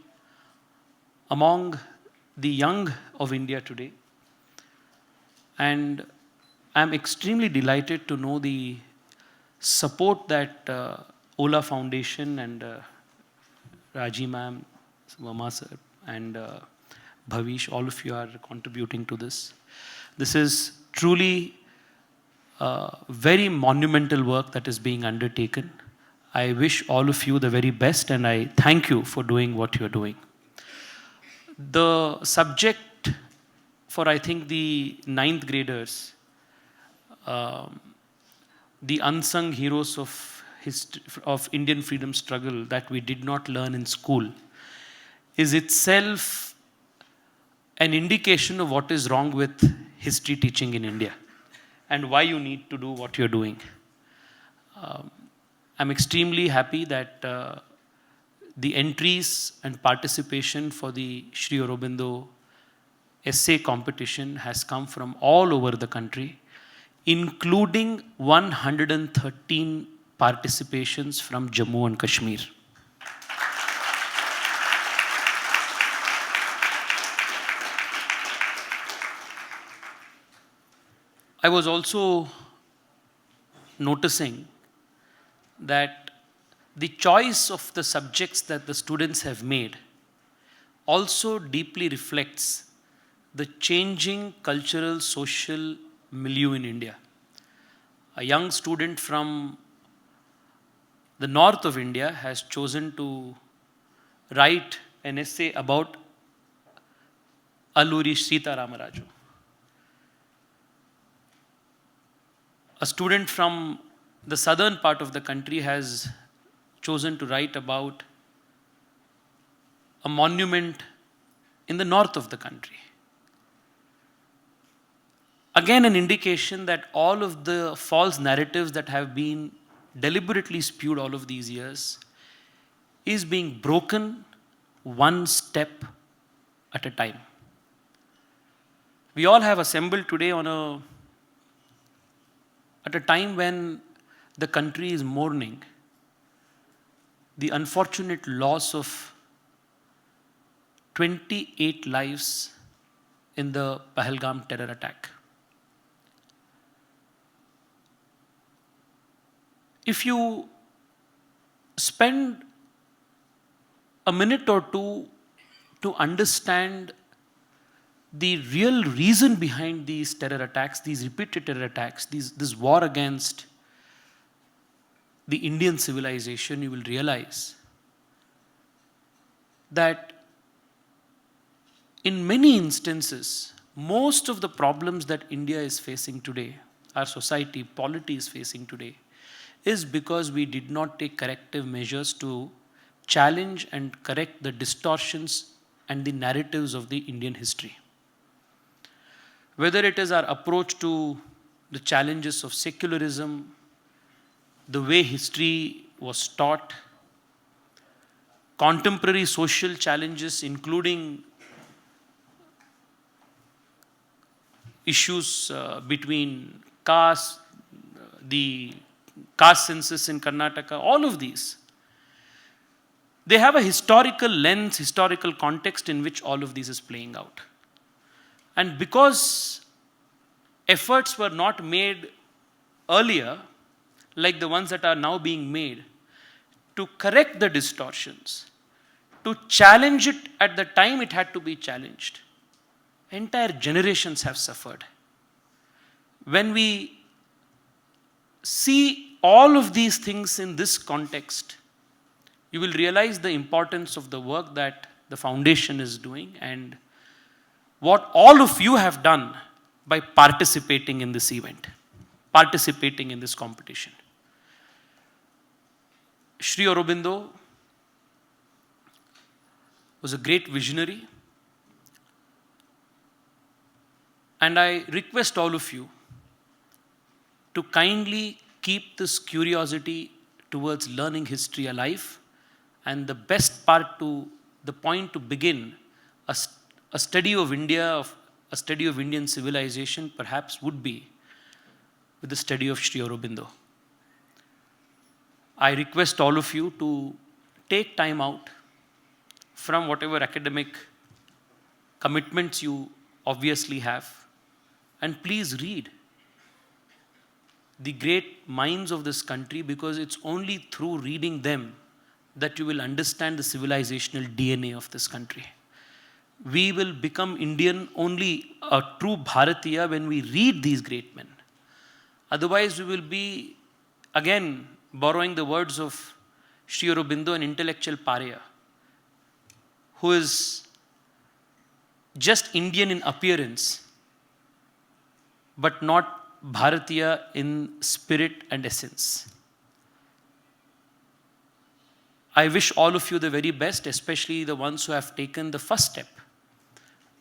among the young of India today. And I'm extremely delighted to know the support that Ola Foundation and Raji ma'am, Mama sir, and Bhavish, all of you are contributing to this. This is truly very monumental work that is being undertaken. I wish all of you the very best, and I thank you for doing what you're doing. The subject for, I think, the 9th graders, the unsung heroes of Indian freedom struggle that we did not learn in school, is itself an indication of what is wrong with history teaching in India and why you need to do what you're doing. I'm extremely happy that the entries and participation for the Shri Aurobindo essay competition has come from all over the country, including 113 participations from Jammu and Kashmir. I was also noticing that the choice of the subjects that the students have made also deeply reflects the changing cultural, social milieu in India. A young student from the north of India has chosen to write an essay about Alluri Sita Ramaraju. A student from the southern part of the country has chosen to write about a monument in the north of the country. Again, an indication that all of the false narratives that have been deliberately spewed all of these years is being broken one step at a time. We all have assembled today at a time when the country is mourning the unfortunate loss of 28 lives in the Pahalgam terror attack. If you spend a minute or two to understand the real reason behind these terror attacks, these repeated terror attacks, this war against the Indian civilization, you will realize that in many instances, most of the problems that India is facing today, our society, polity is facing today, is because we did not take corrective measures to challenge and correct the distortions and the narratives of the Indian history. Whether it is our approach to the challenges of secularism, the way history was taught, contemporary social challenges, including issues between caste, the caste census in Karnataka, all of these, they have a historical lens, historical context in which all of this is playing out. And because efforts were not made earlier, like the ones that are now being made, to correct the distortions, to challenge it at the time it had to be challenged, entire generations have suffered. When we see all of these things in this context, you will realize the importance of the work that the foundation is doing and what all of you have done by participating in this event, participating in this competition. Shri Aurobindo was a great visionary, and I request all of you to kindly keep this curiosity towards learning history alive, and the best part to the point to begin a study of India, a study of Indian civilization perhaps would be with the study of Shri Aurobindo. I request all of you to take time out from whatever academic commitments you obviously have, and please read the great minds of this country, because it's only through reading them that you will understand the civilizational DNA of this country. We will become Indian, only a true Bharatiya, when we read these great men. Otherwise, we will be, again, borrowing the words of Shri Aurobindo, an intellectual pariah, who is just Indian in appearance, but not Bharatiya in spirit and essence. I wish all of you the very best, especially the ones who have taken the first step,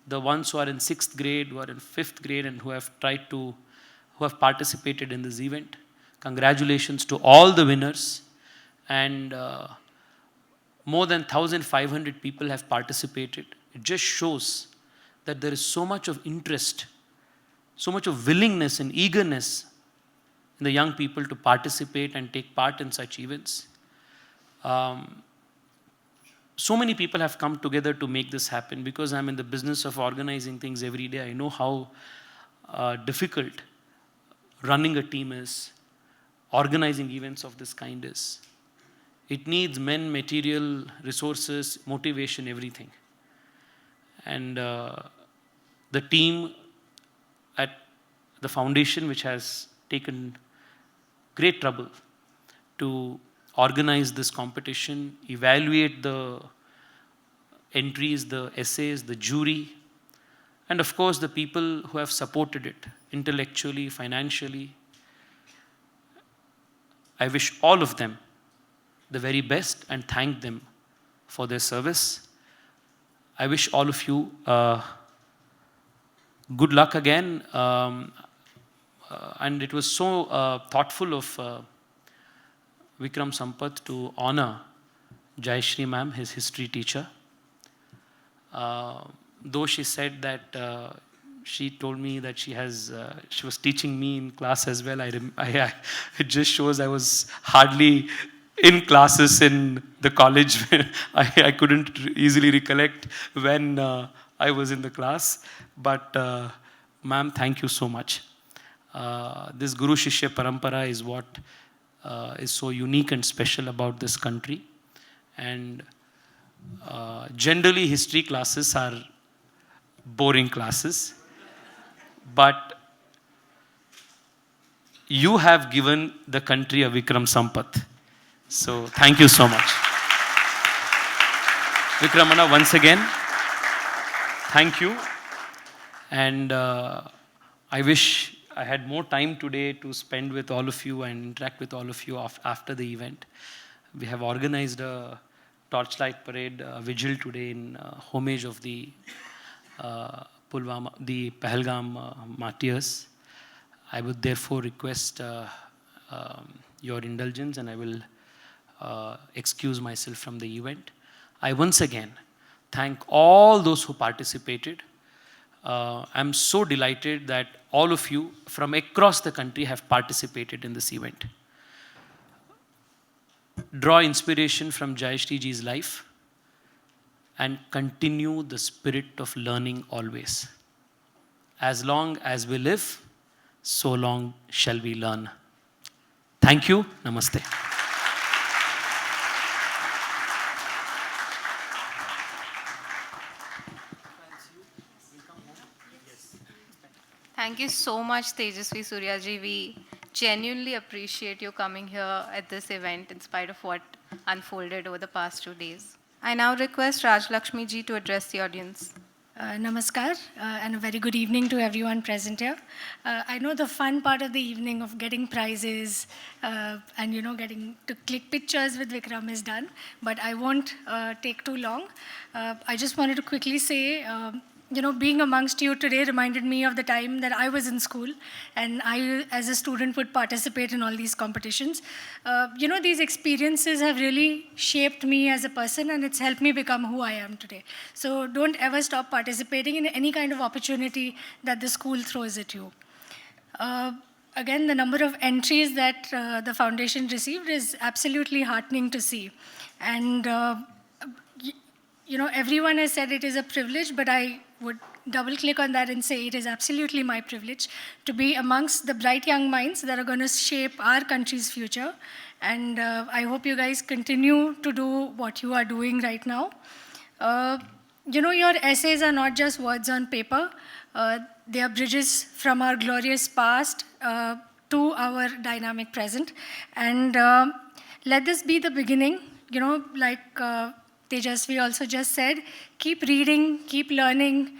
the ones who are in 6th grade, who are in 5th grade, and who have participated in this event. Congratulations to all the winners, and more than 1,500 people have participated. It just shows that there is so much of interest, so much of willingness and eagerness in the young people to participate and take part in such events. So many people have come together to make this happen. Because I'm in the business of organizing things every day, I know how difficult running a team is, organizing events of this kind is. It needs men, material, resources, motivation, everything. And the team at the foundation, which has taken great trouble to organize this competition, evaluate the entries, the essays, the jury, and of course the people who have supported it intellectually, financially. I wish all of them the very best and thank them for their service. I wish all of you good luck again. And it was so thoughtful of Vikram Sampath to honor Jayashri ma'am, his history teacher. Though she said that she told me that she was teaching me in class as well. It just shows I was hardly in classes in the college. I couldn't easily recollect when I was in the class. But ma'am, thank you so much. This Guru Shishya Parampara is what is so unique and special about this country. And generally history classes are boring classes, but you have given the country a Vikram Sampath. So thank you so much. Vikramana, once again, thank you. And I wish I had more time today to spend with all of you and interact with all of you after the event. We have organized a torchlight parade vigil today in homage of the Pahalgam martyrs. I would therefore request your indulgence, and I will excuse myself from the event. I once again thank all those who participated. I'm so delighted that all of you from across the country have participated in this event. Draw inspiration from Jayashri ji's life and continue the spirit of learning always. As long as we live, so long shall we learn. Thank you. Namaste. Thank you so much, Tejasvi Surya ji. We genuinely appreciate you coming here at this event in spite of what unfolded over the past 2 days. I now request Raj Lakshmi ji to address the audience. Namaskar and a very good evening to everyone present here. I know the fun part of the evening of getting prizes and getting to click pictures with Vikram is done, but I won't take too long. I just wanted to quickly say, being amongst you today reminded me of the time that I was in school and I, as a student, would participate in all these competitions. These experiences have really shaped me as a person and it's helped me become who I am today. So don't ever stop participating in any kind of opportunity that the school throws at you. Again, the number of entries that the foundation received is absolutely heartening to see. And everyone has said it is a privilege, but I would double click on that and say it is absolutely my privilege to be amongst the bright young minds that are going to shape our country's future. And I hope you guys continue to do what you are doing right now. Your essays are not just words on paper. They are bridges from our glorious past to our dynamic present. And let this be the beginning, like Tejasvi also just said, keep reading, keep learning,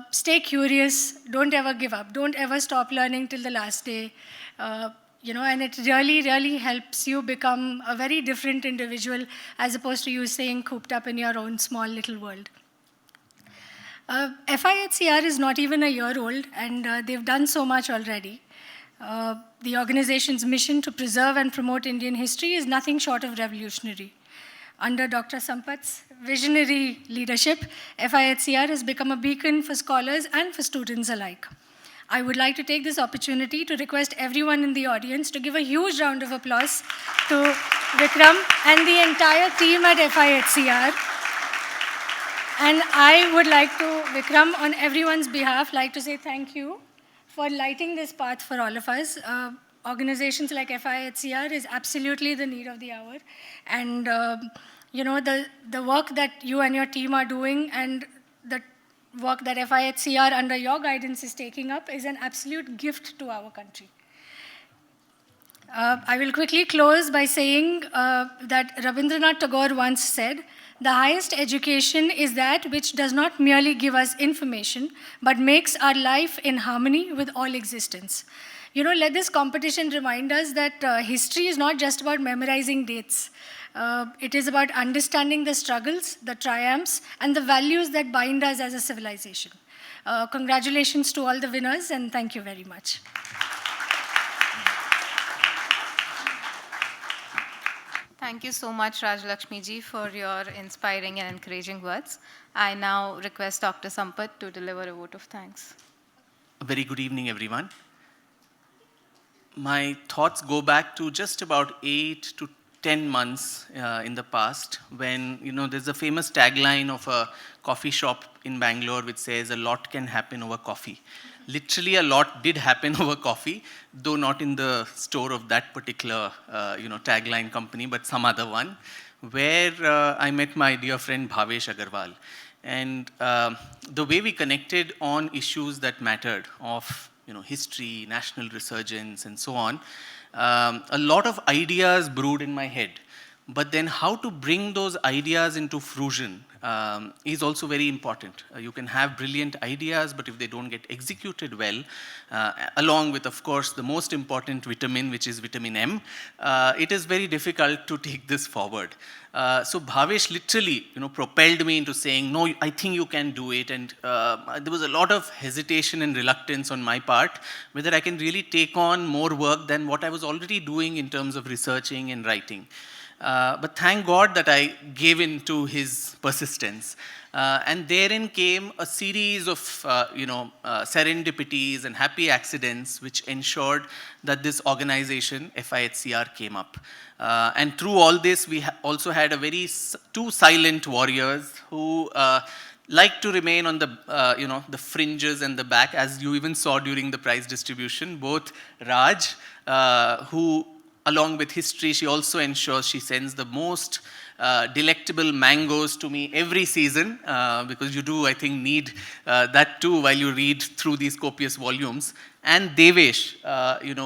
stay curious, don't ever give up, don't ever stop learning till the last day. And it really, really helps you become a very different individual as opposed to you staying cooped up in your own small little world. FIHCR is not even a year old and they've done so much already. The organization's mission to preserve and promote Indian history is nothing short of revolutionary. Under Dr. Sampath's visionary leadership, FIHCR has become a beacon for scholars and for students alike. I would like to take this opportunity to request everyone in the audience to give a huge round of applause to Vikram and the entire team at FIHCR. And I would like to, Vikram, on everyone's behalf, like to say thank you for lighting this path for all of us. Organizations like FIHCR is absolutely the need of the hour. And the work that you and your team are doing and the work that FIHCR under your guidance is taking up is an absolute gift to our country. I will quickly close by saying that Rabindranath Tagore once said, "The highest education is that which does not merely give us information, but makes our life in harmony with all existence." Let this competition remind us that history is not just about memorizing dates. It is about understanding the struggles, the triumphs, and the values that bind us as a civilization. Congratulations to all the winners, and thank you very much. Thank you so much, Raj Lakshmi ji, for your inspiring and encouraging words. I now request Dr. Sampath to deliver a vote of thanks. A very good evening, everyone. My thoughts go back to just about 8 to 10 months in the past when, there's a famous tagline of a coffee shop in Bangalore which says, "A lot can happen over coffee." Literally, a lot did happen over coffee, though not in the store of that particular, tagline company, but some other one, where I met my dear friend Bhavesh Agarwal. And the way we connected on issues that mattered of history, national resurgence, and so on, a lot of ideas brewed in my head. But then how to bring those ideas into fruition is also very important. You can have brilliant ideas, but if they don't get executed well, along with, of course, the most important vitamin, which is vitamin M, it is very difficult to take this forward. So Bhavesh literally, propelled me into saying, "No, I think you can do it." And there was a lot of hesitation and reluctance on my part, whether I can really take on more work than what I was already doing in terms of researching and writing. But thank God that I gave in to his persistence. And therein came a series of, serendipities and happy accidents which ensured that this organization, FIHCR, came up. And through all this, we also had two silent warriors who like to remain on the, the fringes and the back, as you even saw during the prize distribution. Both Raj, who along with history, she also ensures she sends the most delectable mangoes to me every season, because you do, I think, need that too while you read through these copious volumes. And Devesh,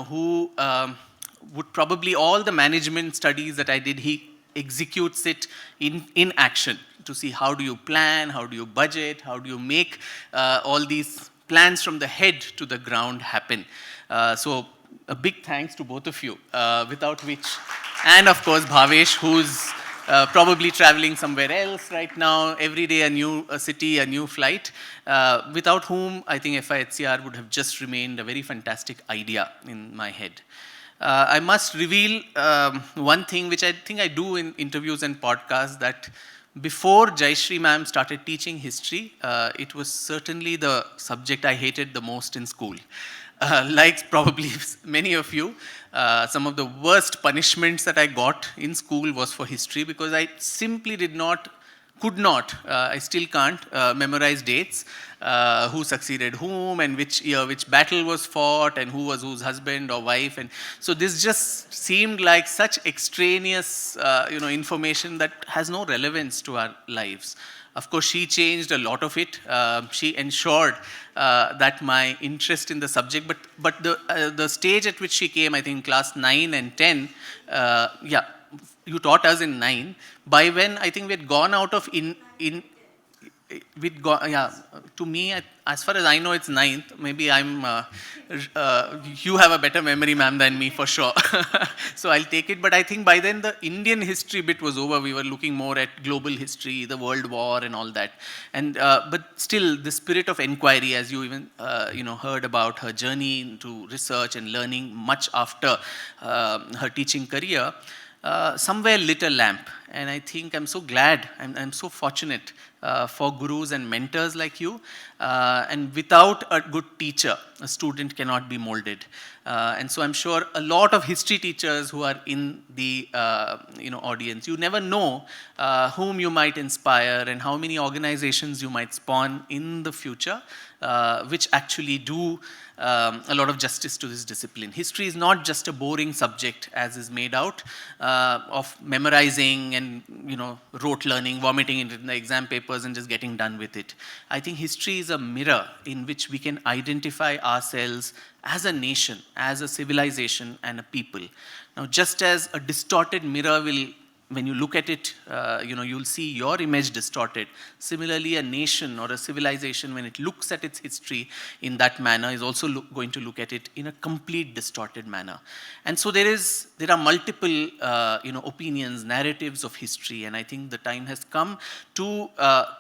who would probably all the management studies that I did, he executes it in action to see how do you plan, how do you budget, how do you make all these plans from the head to the ground happen. So a big thanks to both of you, without which, and of course Bhavesh, who's probably traveling somewhere else right now, every day a new city, a new flight, without whom I think FIHCR would have just remained a very fantastic idea in my head. I must reveal one thing which I think I do in interviews and podcasts, that before Jayashri ma'am started teaching history, it was certainly the subject I hated the most in school. Like probably many of you, some of the worst punishments that I got in school was for history, because I simply could not, I still can't memorize dates, who succeeded whom, and which year which battle was fought, and who was whose husband or wife. And so this just seemed like such extraneous information that has no relevance to our lives. Of course, she changed a lot of it. She ensured that my interest in the subject, but the stage at which she came, I think class 9 and 10, you taught us in 9. By when I think we had gone out of to me, as far as I know, it's 9th. Maybe you have a better memory, ma'am, than me for sure. So I'll take it. But I think by then the Indian history bit was over. We were looking more at global history, the World War and all that. And but still, the spirit of inquiry, as you even heard about her journey into research and learning much after her teaching career, somewhere lit a lamp. And I think I'm so glad, I'm so fortunate for gurus and mentors like you. And without a good teacher, a student cannot be molded. And so I'm sure a lot of history teachers who are in the audience, you never know whom you might inspire and how many organizations you might spawn in the future, which actually do a lot of justice to this discipline. History is not just a boring subject as is made out of memorizing and rote learning, vomiting it in the exam papers and just getting done with it. I think history is a mirror in which we can identify ourselves as a nation, as a civilization and a people. Now, just as a distorted mirror will, when you look at it, you'll see your image distorted. Similarly, a nation or a civilization, when it looks at its history in that manner, is also going to look at it in a complete distorted manner. And so there are multiple, opinions, narratives of history, and I think the time has come to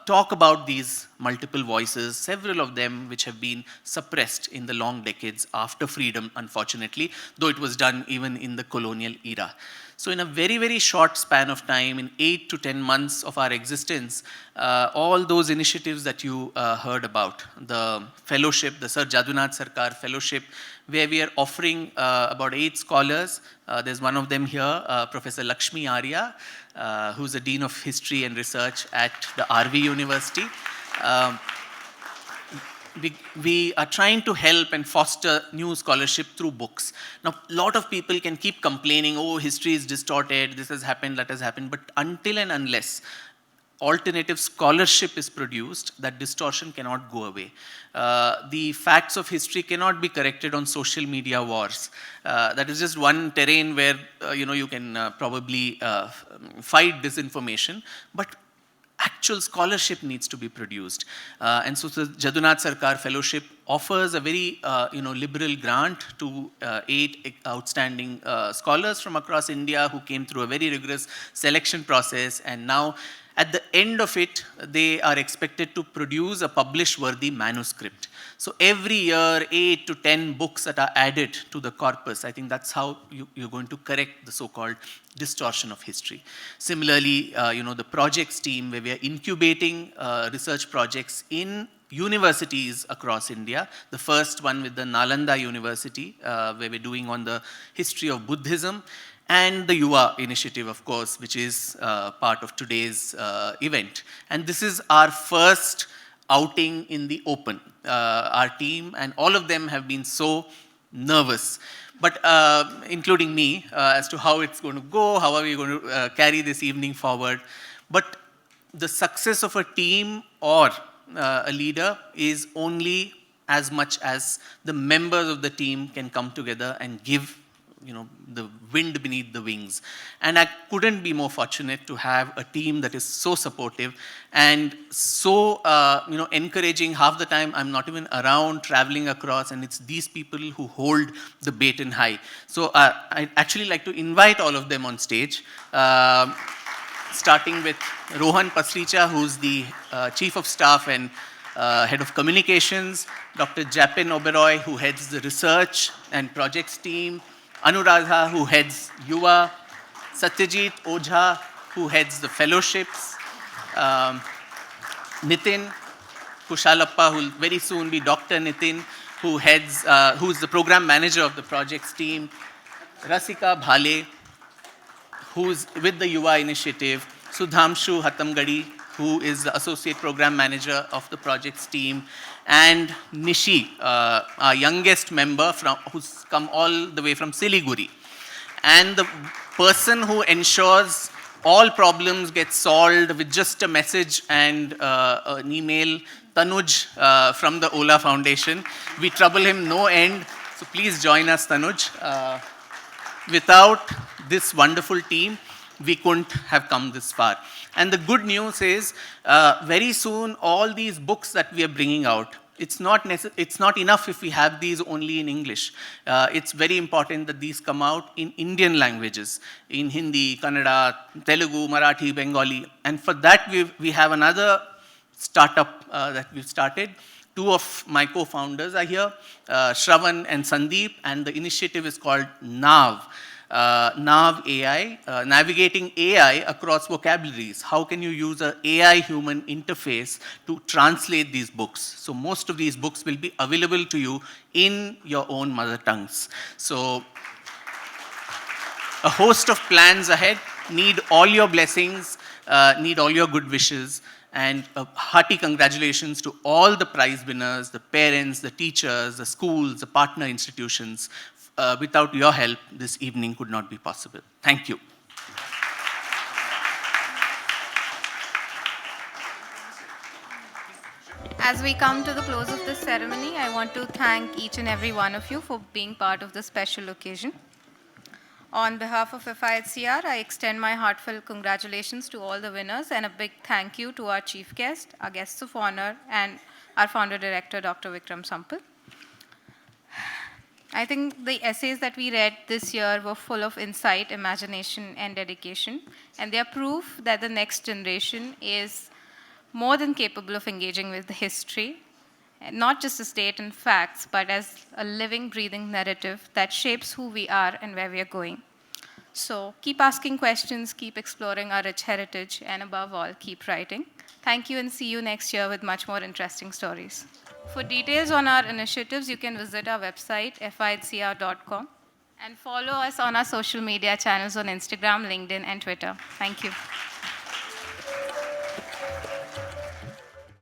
talk about these multiple voices, several of them which have been suppressed in the long decades after freedom, unfortunately, though it was done even in the colonial era. So in a very, very short span of time, in 8 to 10 months of our existence, all those initiatives that you heard about, the fellowship, the Sir Jadunath Sarkar Fellowship, where we are offering about 8 scholars. There's one of them here, Professor Lakshmi Arya, who's the Dean of History and Research at the RV University. We are trying to help and foster new scholarship through books. Now, a lot of people can keep complaining, oh, history is distorted, this has happened, that has happened, but until and unless alternative scholarship is produced, that distortion cannot go away. The facts of history cannot be corrected on social media wars. That is just one terrain where you can probably fight disinformation, but actual scholarship needs to be produced. And so the Jadunath Sarkar Fellowship offers a very liberal grant to 8 outstanding scholars from across India who came through a very rigorous selection process, and now at the end of it, they are expected to produce a publish-worthy manuscript. So every year, 8 to 10 books that are added to the corpus. I think that's how you're going to correct the so-called distortion of history. Similarly, the projects team, where we are incubating research projects in universities across India. The first one with the Nalanda University, where we're doing on the history of Buddhism, and the Yuva initiative, of course, which is part of today's event. And this is our first outing in the open. Our team and all of them have been so nervous, but including me, as to how it's going to go, how are we going to carry this evening forward. But the success of a team or a leader is only as much as the members of the team can come together and give, the wind beneath the wings. And I couldn't be more fortunate to have a team that is so supportive and so, encouraging. Half the time I'm not even around, traveling across, and it's these people who hold the baton high. So I'd actually like to invite all of them on stage, starting with Rohan Pasricha, who's the Chief of Staff and Head of Communications, Dr. Japin Oberoi, who heads the Research and Projects team, Anuradha, who heads Yuva, Satyajit Ojha, who heads the Fellowships, Nitin Kushalappa, who will very soon be Dr. Nitin, who heads, who's the Program Manager of the Projects team, Rasika Bhale, who's with the Yuva Initiative, Sudhamshu Hatamgadi, who is the Associate Program Manager of the Projects team, and Nishi, our youngest member who's come all the way from Siliguri. And the person who ensures all problems get solved with just a message and an email, Tanuj from the Ola Foundation. We trouble him no end, so please join us, Tanuj. Without this wonderful team, we couldn't have come this far. And the good news is, very soon, all these books that we are bringing out, it's not enough if we have these only in English. It's very important that these come out in Indian languages, in Hindi, Kannada, Telugu, Marathi, Bengali. And for that, we have another startup that we've started. Two of my co-founders are here, Shravan and Sandeep, and the initiative is called NAV. NAV AI, navigating AI across vocabularies. How can you use an AI human interface to translate these books? So most of these books will be available to you in your own mother tongues. So a host of plans ahead. Need all your blessings, need all your good wishes, and a hearty congratulations to all the prize winners, the parents, the teachers, the schools, the partner institutions. Without your help, this evening could not be possible. Thank you. As we come to the close of this ceremony, I want to thank each and every one of you for being part of this special occasion. On behalf of FIHCR, I extend my heartfelt congratulations to all the winners and a big thank you to our chief guest, our guests of honor, and our founder director, Dr. Vikram Sampath. I think the essays that we read this year were full of insight, imagination, and dedication, and they are proof that the next generation is more than capable of engaging with history, not just as date and facts, but as a living, breathing narrative that shapes who we are and where we are going. So keep asking questions, keep exploring our rich heritage, and above all, keep writing. Thank you, and see you next year with much more interesting stories. For details on our initiatives, you can visit our website, fihcr.com, and follow us on our social media channels on Instagram, LinkedIn, and Twitter. Thank you.